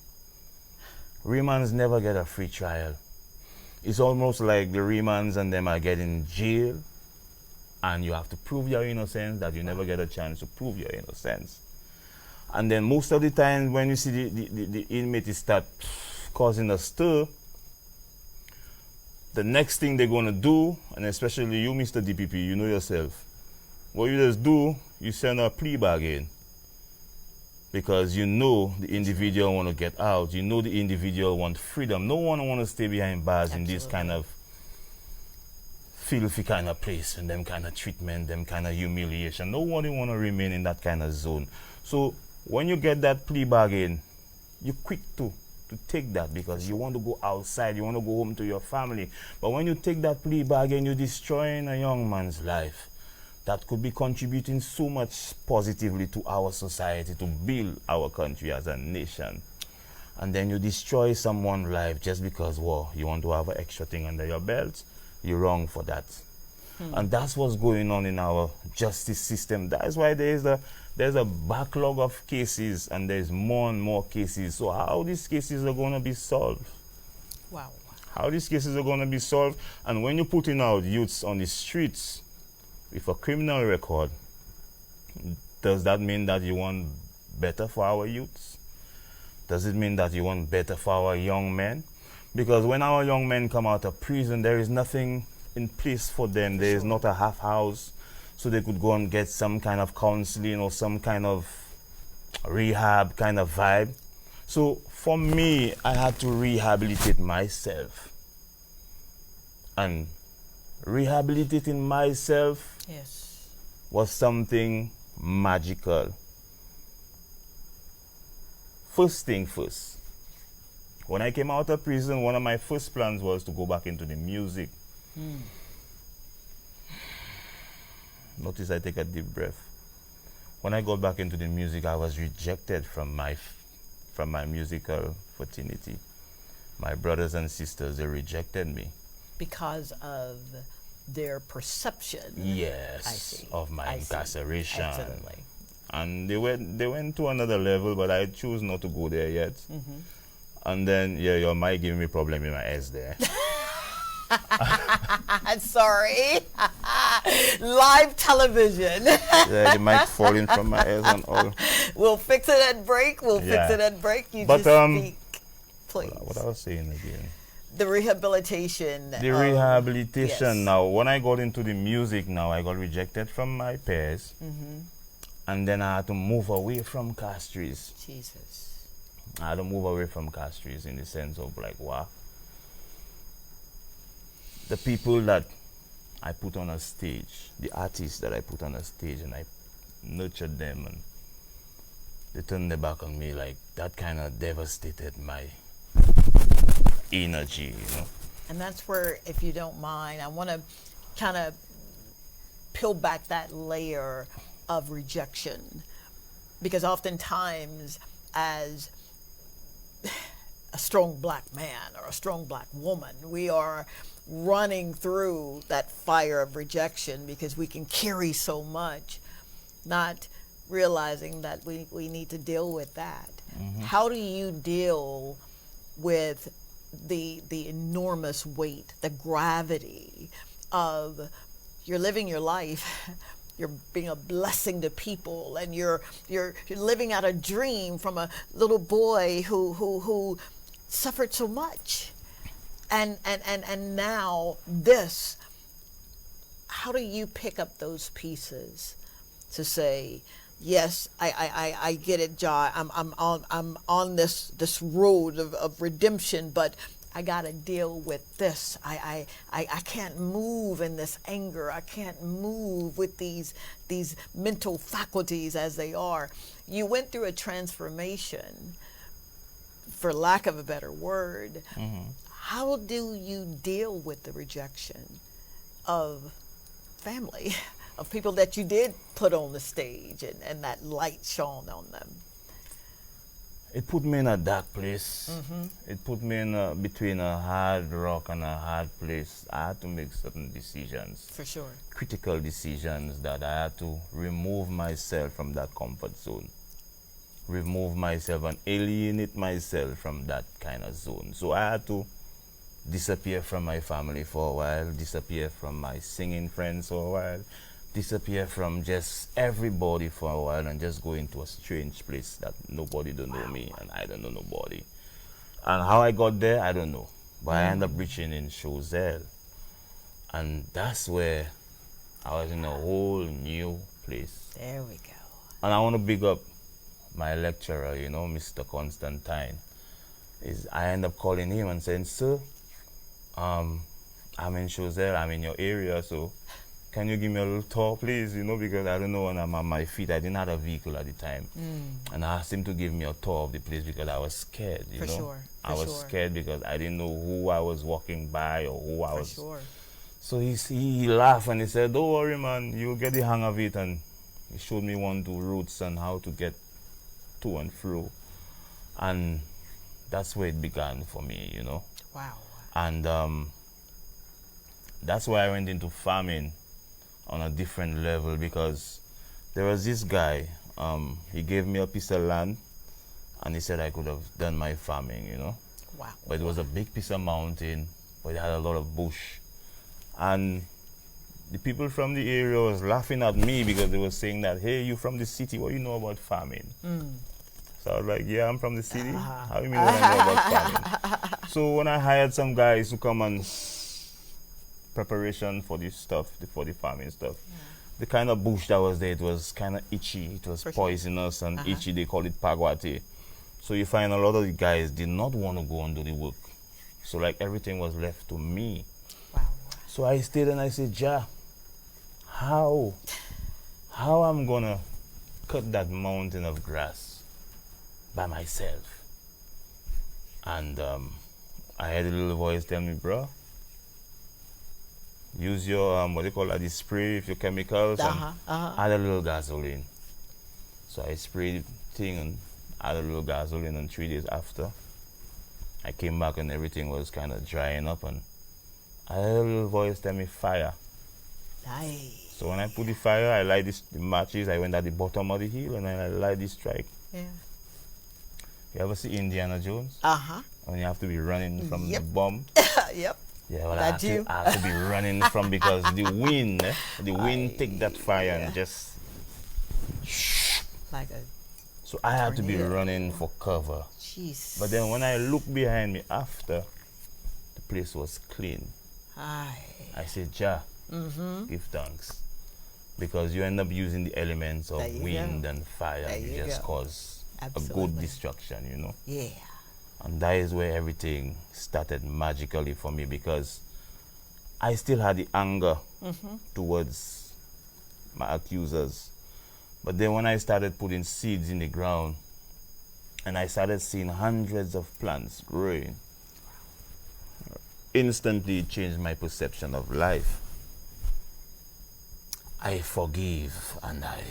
Remands never get a free trial. It's almost like the remands and them are getting jail, and you have to prove your innocence, that you never get a chance to prove your innocence. And then most of the time when you see the inmates start causing a stir, the next thing they're going to do, and especially you, Mr. DPP, you know yourself, what you just do, you send a plea bargain. Because you know the individual want to get out. You know the individual want freedom. No one want to stay behind bars in this kind of filthy kind of place, and them kind of treatment, them kind of humiliation. Nobody want to remain in that kind of zone. So when you get that plea bargain, you're quick to take that because you want to go outside. You want to go home to your family. But when you take that plea bargain, you're destroying a young man's life that could be contributing so much positively to our society, to build our country as a nation. And then you destroy someone's life just because, well, you want to have an extra thing under your belt. You're wrong for that. And that's what's going on in our justice system. That's why there's a backlog of cases, and there's more and more cases. So how these cases are going to be solved? Wow. How these cases are going to be solved? And when you're putting out youths on the streets with a criminal record, does that mean that you want better for our youths? Does it mean that you want better for our young men? Because when our young men come out of prison, there is nothing in place for them. There is not a half house, so they could go and get some kind of counseling or some kind of rehab kind of vibe. So for me, I had to rehabilitate myself. And rehabilitating myself was something magical. First thing first, when I came out of prison, one of my first plans was to go back into the music. Notice I take a deep breath. When I got back into the music, I was rejected from my musical fraternity. My brothers and sisters, they rejected me. Because of their perception. Yes, I see. of my incarceration. Absolutely. And they went to another level, but I choose not to go there yet. And then, yeah, your mic giving me problem in my ears there. Sorry. Live television. Yeah, the mic falling from my ears and all. We'll fix it at break. Fix it at break. You just speak, please. What I was saying again. The rehabilitation. The rehabilitation now. When I got into the music now, I got rejected from my peers. And then I had to move away from castries. Jesus. I had to move away from castries in the sense of like, wow. The people that I put on a stage, the artists that I put on a stage, and I nurtured them, and they turned their back on me, like that kind of devastated my energy, you know. And that's where, if you don't mind, I want to kind of peel back that layer of rejection, because oftentimes as a strong black man or a strong black woman, we are running through that fire of rejection because we can carry so much, not realizing that we need to deal with that. How do you deal with the enormous weight, the gravity of you're living your life, you're being a blessing to people, and you're living out a dream from a little boy who suffered so much, and now this. How do you pick up those pieces to say, yes, I get it, Jah. I'm on this road of redemption, but I gotta deal with this. I can't move in this anger. I can't move with these mental faculties as they are. You went through a transformation, for lack of a better word. How do you deal with the rejection of family, of people that you did put on the stage and that light shone on them? It put me in a dark place. It put me in between a hard rock and a hard place. I had to make certain decisions, For sure. critical decisions, that I had to remove myself from that comfort zone, remove myself and alienate myself from that kind of zone. So I had to disappear from my family for a while, disappear from my singing friends for a while, disappear from just everybody for a while, and just go into a strange place that nobody don't know me and I don't know nobody. And how I got there, I don't know. But I ended up reaching in Chozel. And that's where I was in a whole new place. There we go. And I want to big up my lecturer, you know, Mr. Constantine. I end up calling him and saying, "Sir, I'm in Chozel, I'm in your area, so can you give me a little tour, please?" You know, because I don't know when I'm on my feet. I didn't have a vehicle at the time. And I asked him to give me a tour of the place because I was scared, you For know. sure, I for was sure. scared because I didn't know who I was walking by or who I For was. sure. So he laughed and he said, "Don't worry, man, you'll get the hang of it." And he showed me 1-2 routes and how to get to and fro. And that's where it began for me, you know. Wow. And that's why I went into farming on a different level, because there was this guy, he gave me a piece of land and he said I could have done my farming, you know. Wow. But it was a big piece of mountain, but it had a lot of bush. And the people from the area was laughing at me because they were saying that, "Hey, you from the city, what you know about farming?" So I was like, "Yeah, I'm from the city. How do you mean what I know about farming?" So when I hired some guys to come and preparation for this stuff, for the farming stuff, the kind of bush that was there, it was kind of itchy, it was For sure. poisonous and itchy. They call it pagwate. So you find a lot of the guys did not want to go and do the work. So like everything was left to me. Wow. So I stayed and I said, "Jah, how I'm gonna cut that mountain of grass by myself?" And I had a little voice tell me, "Bro, use your what do you call that, the spray with your chemicals and add a little gasoline." So I sprayed the thing and added a little gasoline, and 3 days after I came back and everything was kind of drying up, and I had a little voice tell me, "Fire." Nice. So when I put the fire, I light the matches. I went at the bottom of the hill and I light the strike. Yeah. You ever see Indiana Jones? When you have to be running from the bomb? Yep. Yeah, well, That you? I have to be running from, because the wind take that fire and just. Like a So I had to be tornado. running for cover. jeez. But then when I looked behind me after, the place was clean. I said, "Jah, give thanks." Because you end up using the elements of There you wind go. and fire. There You you just go. cause a good Absolutely. destruction, you know. Yeah. And that is where everything started magically for me, because I still had the anger towards my accusers. But then when I started putting seeds in the ground and I started seeing hundreds of plants growing, instantly it changed my perception of life. I forgave and I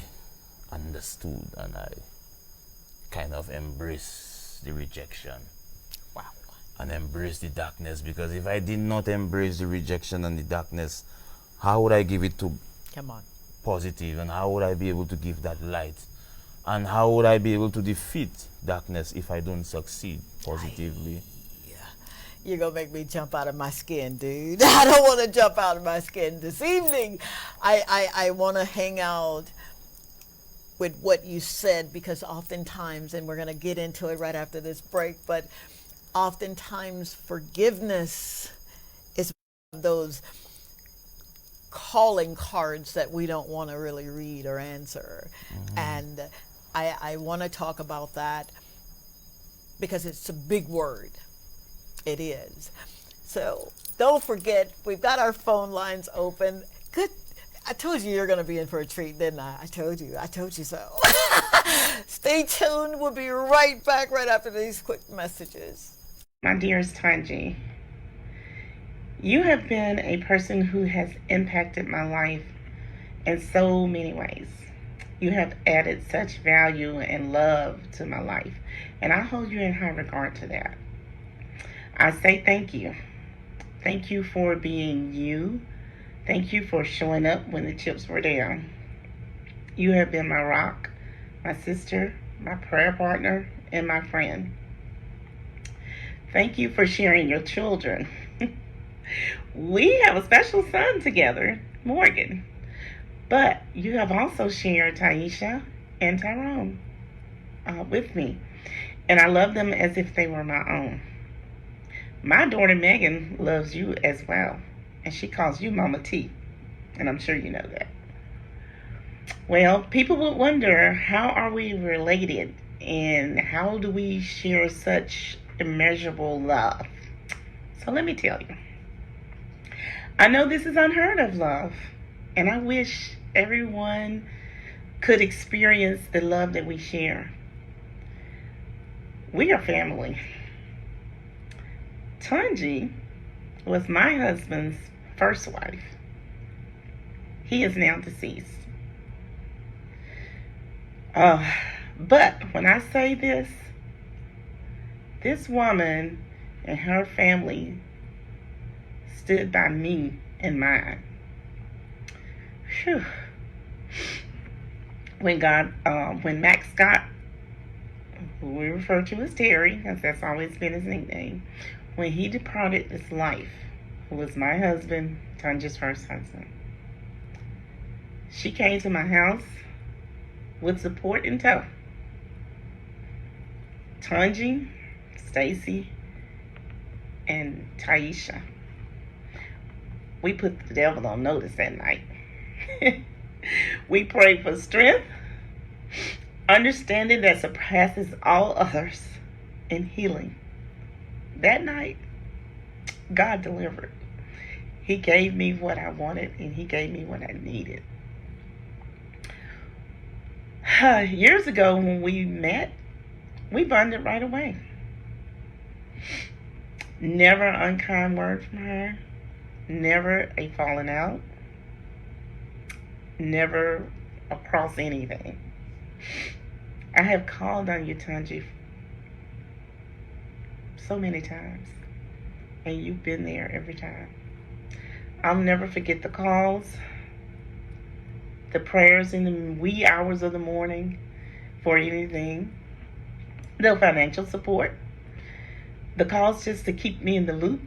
understood and I kind of embraced the rejection. Wow. And embrace the darkness, because if I did not embrace the rejection and the darkness, how would I give it to Come on. positive, and how would I be able to give that light, and how would I be able to defeat darkness if I don't succeed positively? You're going to make me jump out of my skin, dude. I don't want to jump out of my skin this evening. I want to hang out with what you said, because oftentimes, and we're going to get into it right after this break, but oftentimes forgiveness is one of those calling cards that we don't want to really read or answer. And I want to talk about that because it's a big word. It is. So don't forget, we've got our phone lines open. Good. I told you you're going to be in for a treat, didn't I? I told you so. Stay tuned. We'll be right back right after these quick messages. My dearest Tongie, you have been a person who has impacted my life in so many ways. You have added such value and love to my life, and I hold you in high regard to that. I say thank you. Thank you for being you. Thank you for showing up when the chips were down. You have been my rock, my sister, my prayer partner, and my friend. Thank you for sharing your children. We have a special son together, Morgan. But you have also shared Taisha and Tyrone with me. And I love them as if they were my own. My daughter Megan loves you as well. And she calls you Mama T. And I'm sure you know that. Well, people would wonder, how are we related? And how do we share such immeasurable love? So let me tell you. I know this is unheard of love. And I wish everyone could experience the love that we share. We are family. Tongie was my husband's first wife. He is now deceased. But when I say this woman and her family stood by me and mine. Whew. When Max Scott, who we refer to as Terry, because that's always been his nickname, when he departed this life, who was my husband, Tongie's first husband, she came to my house with support in tow. Tongie, Stacy, and Taisha. We put the devil on notice that night. We prayed for strength, understanding that surpasses all others, and healing. That night, God delivered. He gave me what I wanted, and He gave me what I needed. Years ago, when we met, we bonded right away. Never an unkind word from her. Never a falling out. Never across anything. I have called on you, Tongie, so many times, and you've been there every time. I'll never forget the calls, the prayers in the wee hours of the morning for anything, the financial support, the calls just to keep me in the loop,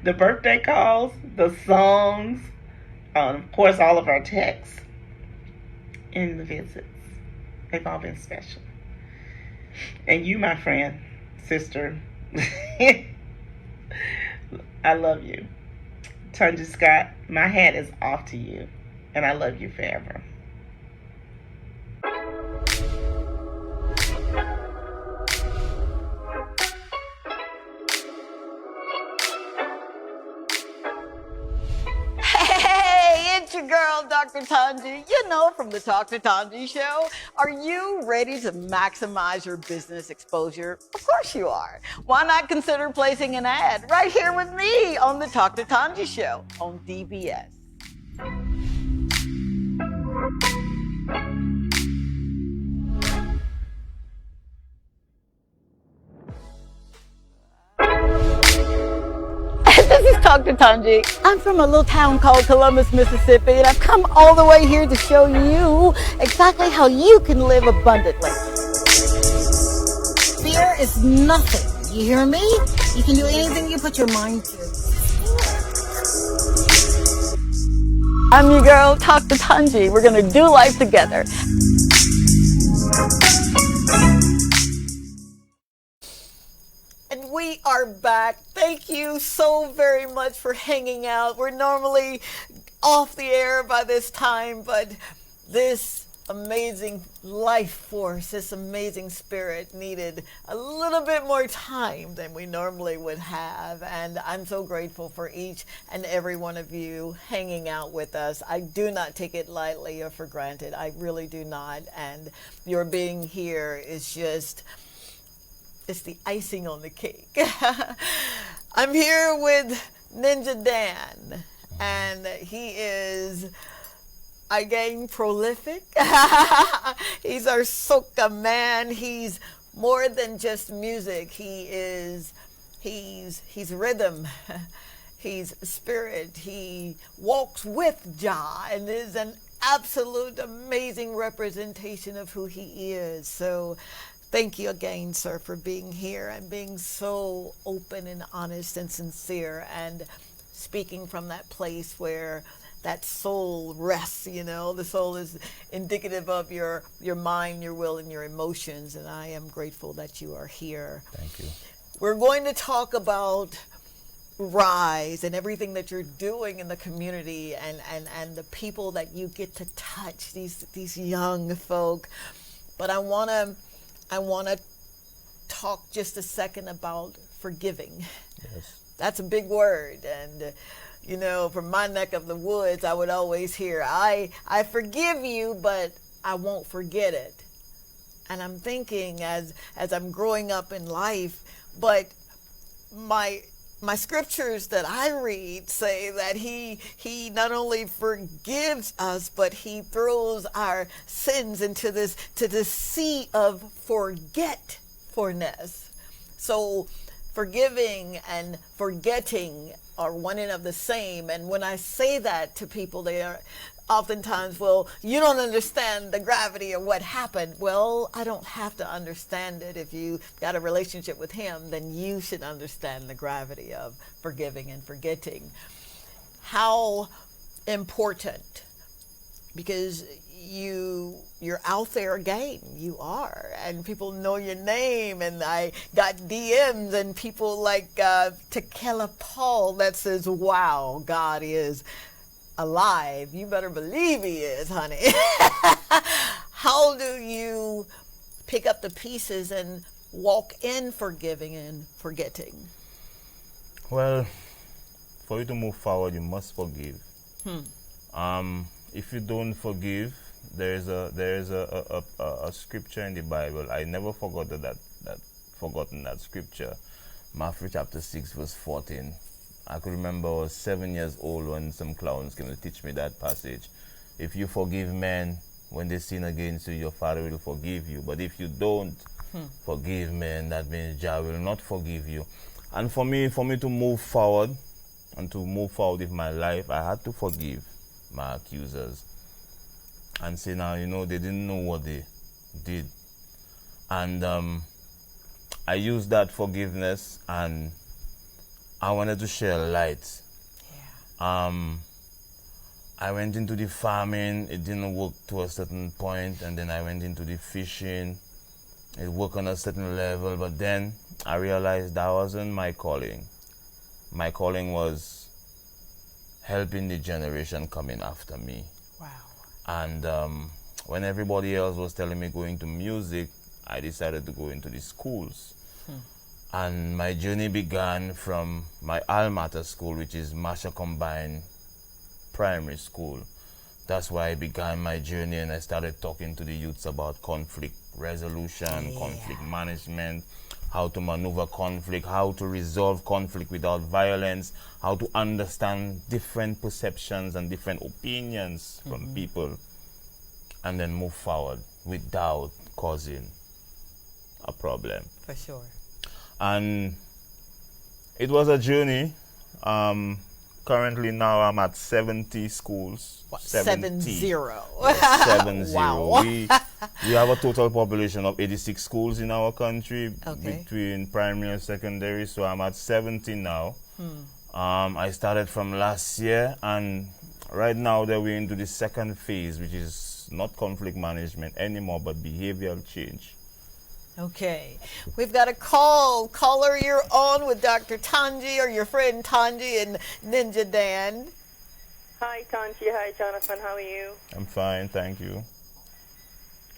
the birthday calls, the songs, of course, all of our texts, and the visits. They've all been special. And you, my friend, sister, I love you. Tongie Scott, my hat is off to you, and I love you forever. Hey, it's your girl, Dr. Tongie. You know, from the Talk to Tongie show. Are you ready to maximize your business exposure? Of course you are. Why not consider placing an ad right here with me on the Talk to Tongie show on DBS? This is Dr. Tongie. I'm from a little town called Columbus, Mississippi, and I've come all the way here to show you exactly how you can live abundantly. Fear is nothing. You hear me? You can do anything you put your mind to. I'm your girl, Dr. Tongie. We're going to do life together. And we are back. Thank you so very much for hanging out. We're normally off the air by this time, but this amazing life force, this amazing spirit needed a little bit more time than we normally would have. And I'm so grateful for each and every one of you hanging out with us. I do not take it lightly or for granted. I really do not. And your being here is just... it's the icing on the cake. I'm here with Ninja Dan, and he is again, prolific. He's our soca man. He's more than just music. He's rhythm. He's spirit. He walks with Jah and is an absolute amazing representation of who he is. So thank you again, sir, for being here and being so open and honest and sincere and speaking from that place where that soul rests. The soul is indicative of your mind, your will, and your emotions. And I am grateful that you are here. Thank you. We're going to talk about Rise and everything that you're doing in the community and the people that you get to touch, these young folk. But I wanna talk just a second about forgiving. Yes. That's a big word, and from my neck of the woods, I would always hear, I forgive you, but I won't forget it. And I'm thinking as I'm growing up in life, but my scriptures that I read say that he not only forgives us, but he throws our sins into this sea of forgetfulness. So forgiving and forgetting are one and of the same. And when I say that to people, they are oftentimes, well, you don't understand the gravity of what happened. Well, I don't have to understand it. If you got a relationship with him, then you should understand the gravity of forgiving and forgetting. How important, because you're out there again. You are, and people know your name. And I got DMs and people like Tequila Paul that says, "Wow, God is alive." You better believe he is, honey. How do you pick up the pieces and walk in forgiving and forgetting? Well, for you to move forward, you must forgive. If you don't forgive, there is a scripture in the Bible. I never forgotten that scripture. Matthew chapter 6 verse 14. I could remember I was 7 years old when some clowns came to teach me that passage. If you forgive men when they sin against you, your Father will forgive you. But if you don't forgive men, that means Jah will not forgive you. And for me to move forward and to move forward with my life, I had to forgive my accusers and say, now, they didn't know what they did. And I used that forgiveness, and I wanted to share light. Yeah. I went into the farming. It didn't work to a certain point, and then I went into the fishing. It worked on a certain level, but then I realized that wasn't my calling. My calling was helping the generation coming after me. Wow. And when everybody else was telling me go into music, I decided to go into the schools. And my journey began from my alma mater school, which is Masha Combined Primary School. That's where I began my journey, and I started talking to the youths about conflict resolution, conflict management, how to maneuver conflict, how to resolve conflict without violence, how to understand different perceptions and different opinions from people, and then move forward without causing a problem. For sure. And it was a journey. Currently now I'm at 70 schools. 70. 70. Wow. We have a total population of 86 schools in our country, Okay. between primary and secondary. So I'm at 70 now. I started from last year, and right now that we're into the second phase, which is not conflict management anymore, but behavioral change. Okay. We've got a call. Caller, you're on with Dr. Tongie, or your friend Tongie and Ninja Dan. Hi, Tongie. Hi, Jonathan. How are you? I'm fine, thank you.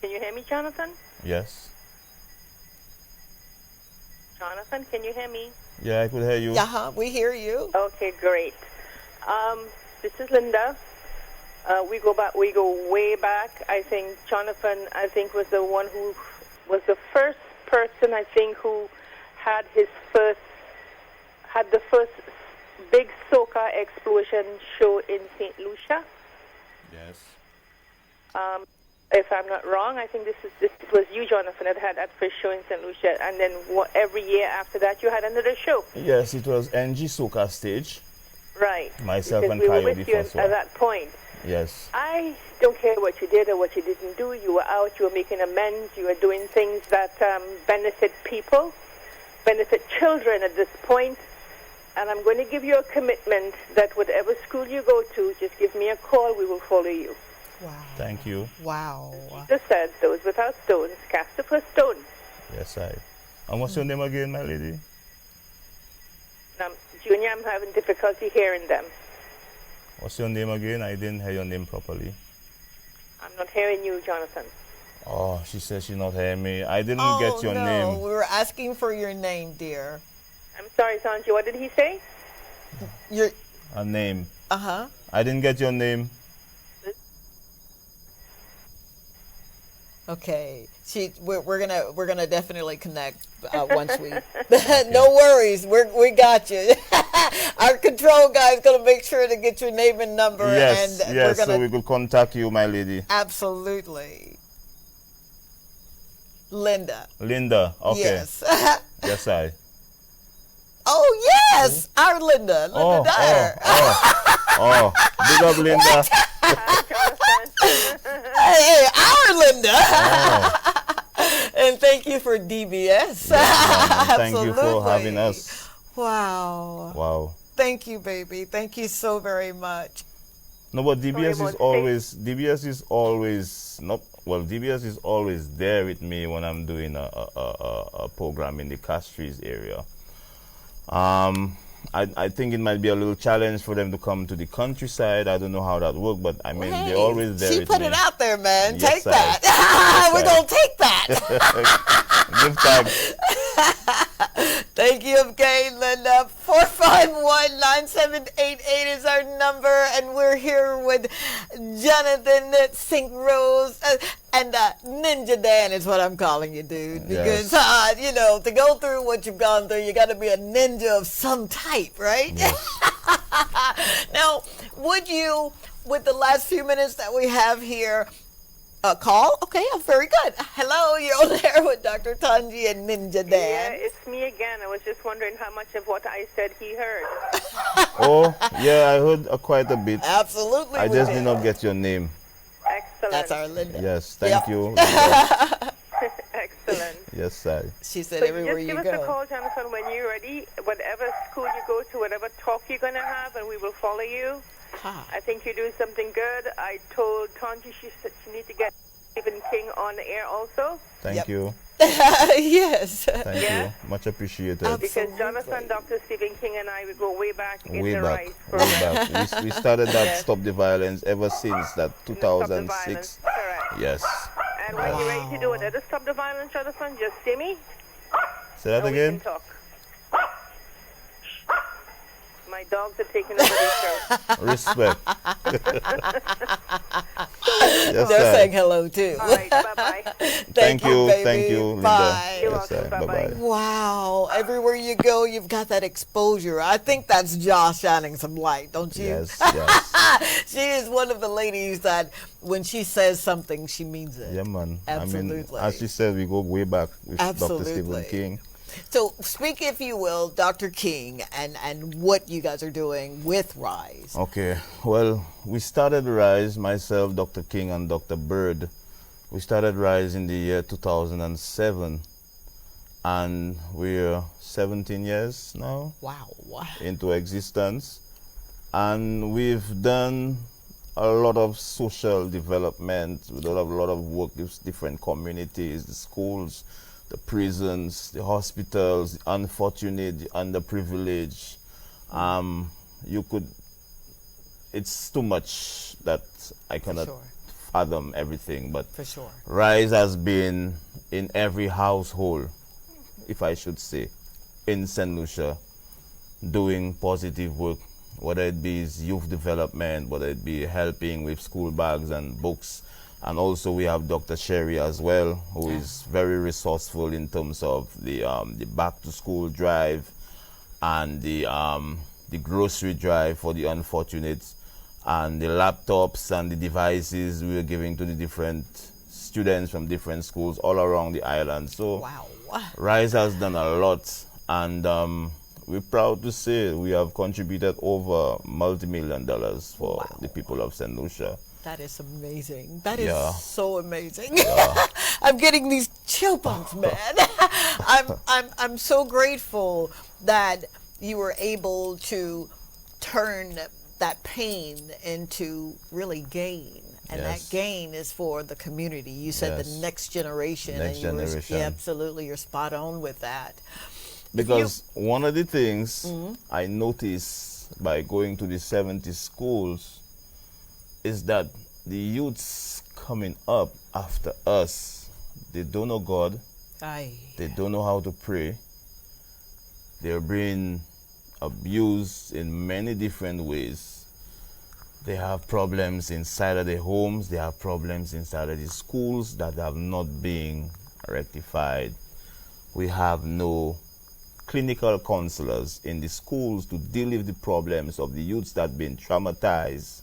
Can you hear me, Jonathan? Yes. Jonathan, can you hear me? Yeah, I could hear you. We hear you. Okay, great. This is Linda. We go way back. I think Jonathan, was the one who was the first person, I think, who had the first big soca explosion show in St. Lucia. Yes. If I'm not wrong, I think this was you, Jonathan, that had that first show in St. Lucia, and then every year after that you had another show. Yes, it was NG Soca stage. Right. Myself because and we were Coyote with you first at one. that point. Yes. I don't care what you did or what you didn't do. You were out, you were making amends, you were doing things that benefit people, benefit children at this point. And I'm going to give you a commitment that whatever school you go to, just give me a call, we will follow you. Wow. Thank you. Wow. Jesus said, those without stones, cast the first stone. Yes, I. And what's your name again, my lady? Junior, I'm having difficulty hearing them. What's your name again? I didn't hear your name properly. I'm not hearing you, Jonathan. Oh, she says she's not hearing me. I didn't Oh, get your no. name. We were asking for your name, dear. I'm sorry, Tongie, what did he say? Your A name. uh-huh. I didn't get your name. Okay. We're gonna definitely connect once we. No worries. We got you. Our control guy's gonna make sure to get your name and number. Yes, and yes. We're gonna, So we could contact you, my lady. absolutely. Linda. Linda. Okay. Yes. Yes, I. Oh yes, our Linda. Linda Dyer. Oh. Big up, Linda. Hey, our Linda. Oh. And thank you for DBS. Yes, ma'am. Thank you for Absolutely. having us. Wow. Wow. Thank you, baby. Thank you so very much. No, but DBS Sorry, is always there with me when I'm doing a program in the Castries area. I think it might be a little challenge for them to come to the countryside. I don't know how that works, but I mean, they're always there She with put me. it out there, man. Yes, Take I- that. Yes, We're I- going to take that. Give thanks. Thank you again, Linda. 451-9788 is our number, and we're here with Jonathan St. Rose. And Ninja Dan is what I'm calling you, dude. Because, Yes. to go through what you've gone through, you got to be a ninja of some type, right? Yes. Now, would you, with the last few minutes that we have here, call? Okay, very good. Hello, you're on there with Dr. Tongie and Ninja Dan. Yeah, it's me again. I was just wondering how much of what I said he heard. Oh, yeah, I heard quite a bit. Absolutely. I we just did. did not get your name. Excellent. That's our Linda. Yes, thank Yep. you. Excellent. Yes, I. She said So everywhere just you give us a go. call, Jonathan, when you're ready. Whatever school you go to, whatever talk you're going to have, and we will follow you. Ah. I think you're doing something good. I told Tongie she said she needs to get Stephen King on the air also. Thank Yep. you. Yes. Thank Yeah. you. Much appreciated. Because Jonathan, Dr. Stephen King, and I, we go way back in Way the back. right Way back. We started that Stop the Violence ever since that Stop the violence. 2006. Correct. Yes. And when you're ready to do another Stop the Violence, Jonathan, just see me. Say that and we again. can talk. My dogs are taking over the show. Respect. Yes, They're sir. saying hello, too. All right, bye-bye. Thank you, baby. Thank you, Linda. Bye. You're Yes, sir. welcome. Bye-bye. Bye-bye. Wow. Everywhere you go, you've got that exposure. I think that's Josh shining some light, don't you? Yes, yes. She is one of the ladies that when she says something, she means it. Yeah, man. I mean, Absolutely. as she said, we go way back with Dr. Absolutely. Stephen King. So speak, if you will, Dr. King, and what you guys are doing with Rise. Okay, well, we started Rise, myself, Dr. King, and Dr. Bird. We started Rise in the year 2007, and we're 17 years now Wow. into existence. And we've done a lot of social development, with a lot of work with different communities, the schools, the prisons, the hospitals, the unfortunate, the underprivileged. It's too much that I cannot sure. fathom everything, but For sure. Rise has been in every household, if I should say, in St. Lucia, doing positive work, whether it be youth development, whether it be helping with school bags and books. And also we have Dr. Sherry as well, who is very resourceful in terms of the back to school drive and the grocery drive for the unfortunate. and the laptops and the devices we were giving to the different students from different schools all around the island. So Wow. Rise has done a lot, and we're proud to say we have contributed over multi-million dollars for the people of St. Lucia. That is amazing. That is Yeah. so amazing. I'm getting these chill bumps, man. I'm so grateful that you were able to turn that pain into really gain. And Yes. that gain is for the community. You said Yes. the next generation. Next generation. Yeah, absolutely. You're spot on with that. Because one of the things I noticed by going to the 70 schools is that the youths coming up after us, they don't know God, Aye. they don't know how to pray, they're being abused in many different ways. They have problems inside of their homes, they have problems inside of the schools that have not been rectified. We have no clinical counselors in the schools to deal with the problems of the youths that have been traumatized.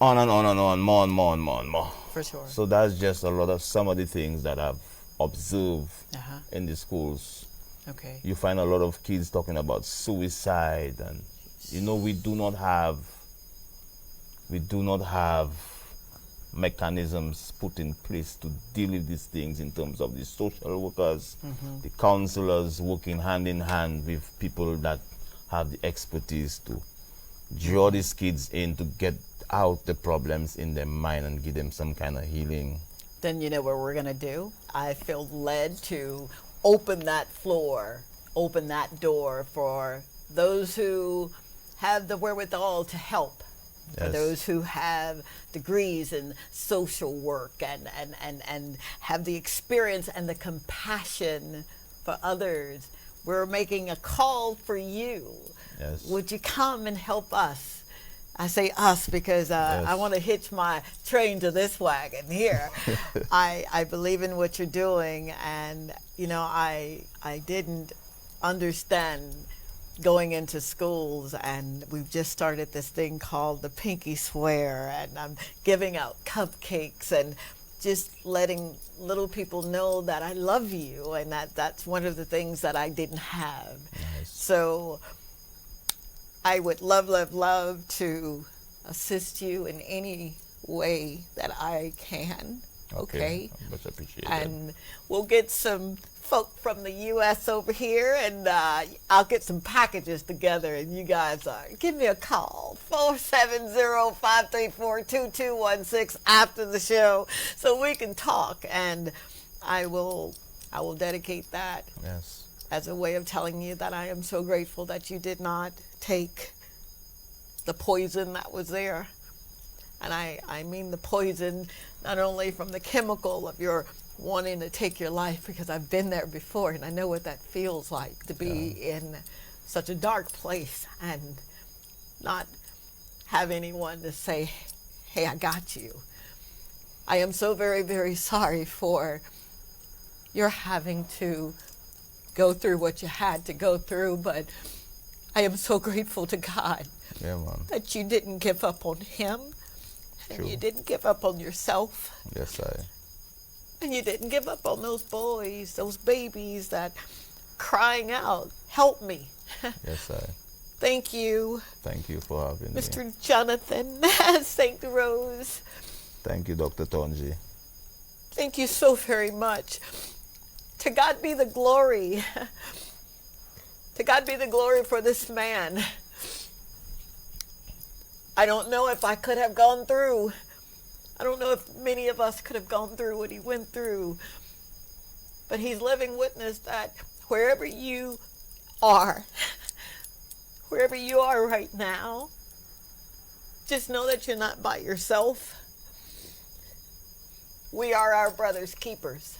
On and on and on, more and more and more and more. For sure. So that's just a lot of some of the things that I've observed Uh-huh. in the schools. Okay. You find a lot of kids talking about suicide, and we do not have mechanisms put in place to deal with these things in terms of the social workers, the counselors working hand in hand with people that have the expertise to draw these kids in to get out the problems in their mind and give them some kind of healing. Then you know what we're going to do? I feel led to open that floor, open that door for those who have the wherewithal to help, for Yes. those who have degrees in social work and have the experience and the compassion for others. We're making a call for you. Yes. Would you come and help us? I say us because I Yes. want to hitch my train to this wagon here. I believe in what you're doing, and I didn't understand going into schools, and we've just started this thing called the Pinky Swear, and I'm giving out cupcakes and just letting little people know that I love you, and that's one of the things that I didn't have. Nice. So I would love to assist you in any way that I can. Okay. Much appreciated. And we'll get some folk from the U.S. over here, and I'll get some packages together, and you guys give me a call, 470-534-2216 after the show, so we can talk, and I will dedicate that Yes. as a way of telling you that I am so grateful that you did not take the poison that was there. And I mean the poison not only from the chemical of your wanting to take your life, because I've been there before and I know what that feels like to be in such a dark place and not have anyone to say, hey, I got you. I am so very, very sorry for your having to go through what you had to go through, but I am so grateful to God Yeah, man. that you didn't give up on him, and True. you didn't give up on yourself, Yes, I. and you didn't give up on those boys, those babies that crying out, help me. Yes, I. Thank you, Thank you for having me. Mr. Jonathan St. Rose. Thank you, Dr. Tongie. Thank you so very much. To God be the glory. To God be the glory for this man. I don't know if I could have gone through. I don't know if many of us could have gone through what he went through. But he's living witness that wherever you are right now, just know that you're not by yourself. We are our brother's keepers.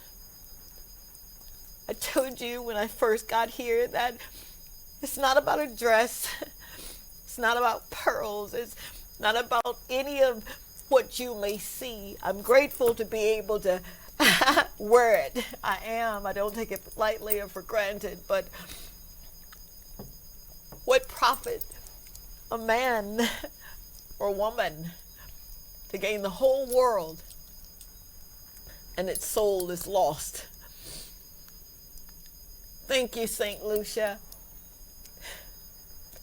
I told you when I first got here that it's not about a dress. It's not about pearls. It's not about any of what you may see. I'm grateful to be able to wear it. I am. I don't take it lightly or for granted. But what profit a man or woman to gain the whole world and its soul is lost. Thank you, St. Lucia.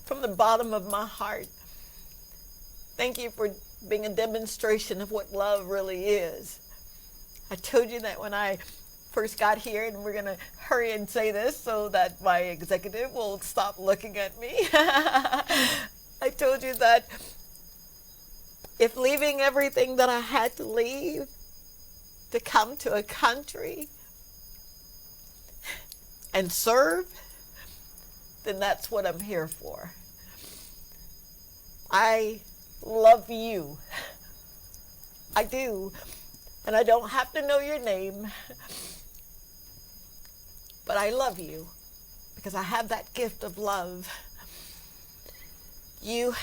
From the bottom of my heart, thank you for being a demonstration of what love really is. I told you that when I first got here, and we're going to hurry and say this so that my executive will stop looking at me. I told you that if leaving everything that I had to leave to come to a country and serve, then that's what I'm here for. I love you. I do. And I don't have to know your name, but I love you because I have that gift of love. You've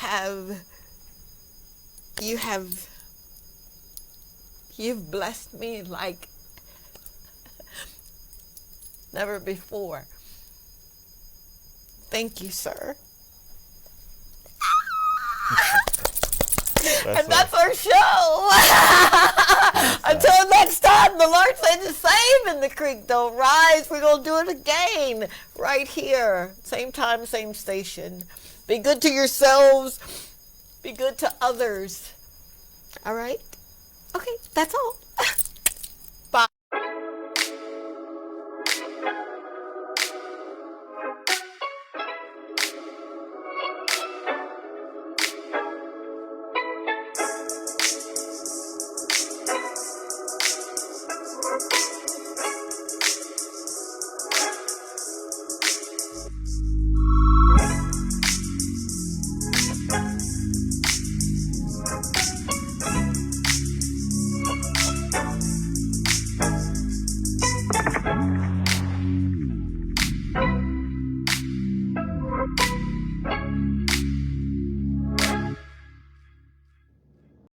blessed me like never before. Thank you, sir. That's our show. Until next time, the Lord said the same and the creek don't rise. We're going to do it again right here. Same time, same station. Be good to yourselves. Be good to others. All right? Okay, that's all.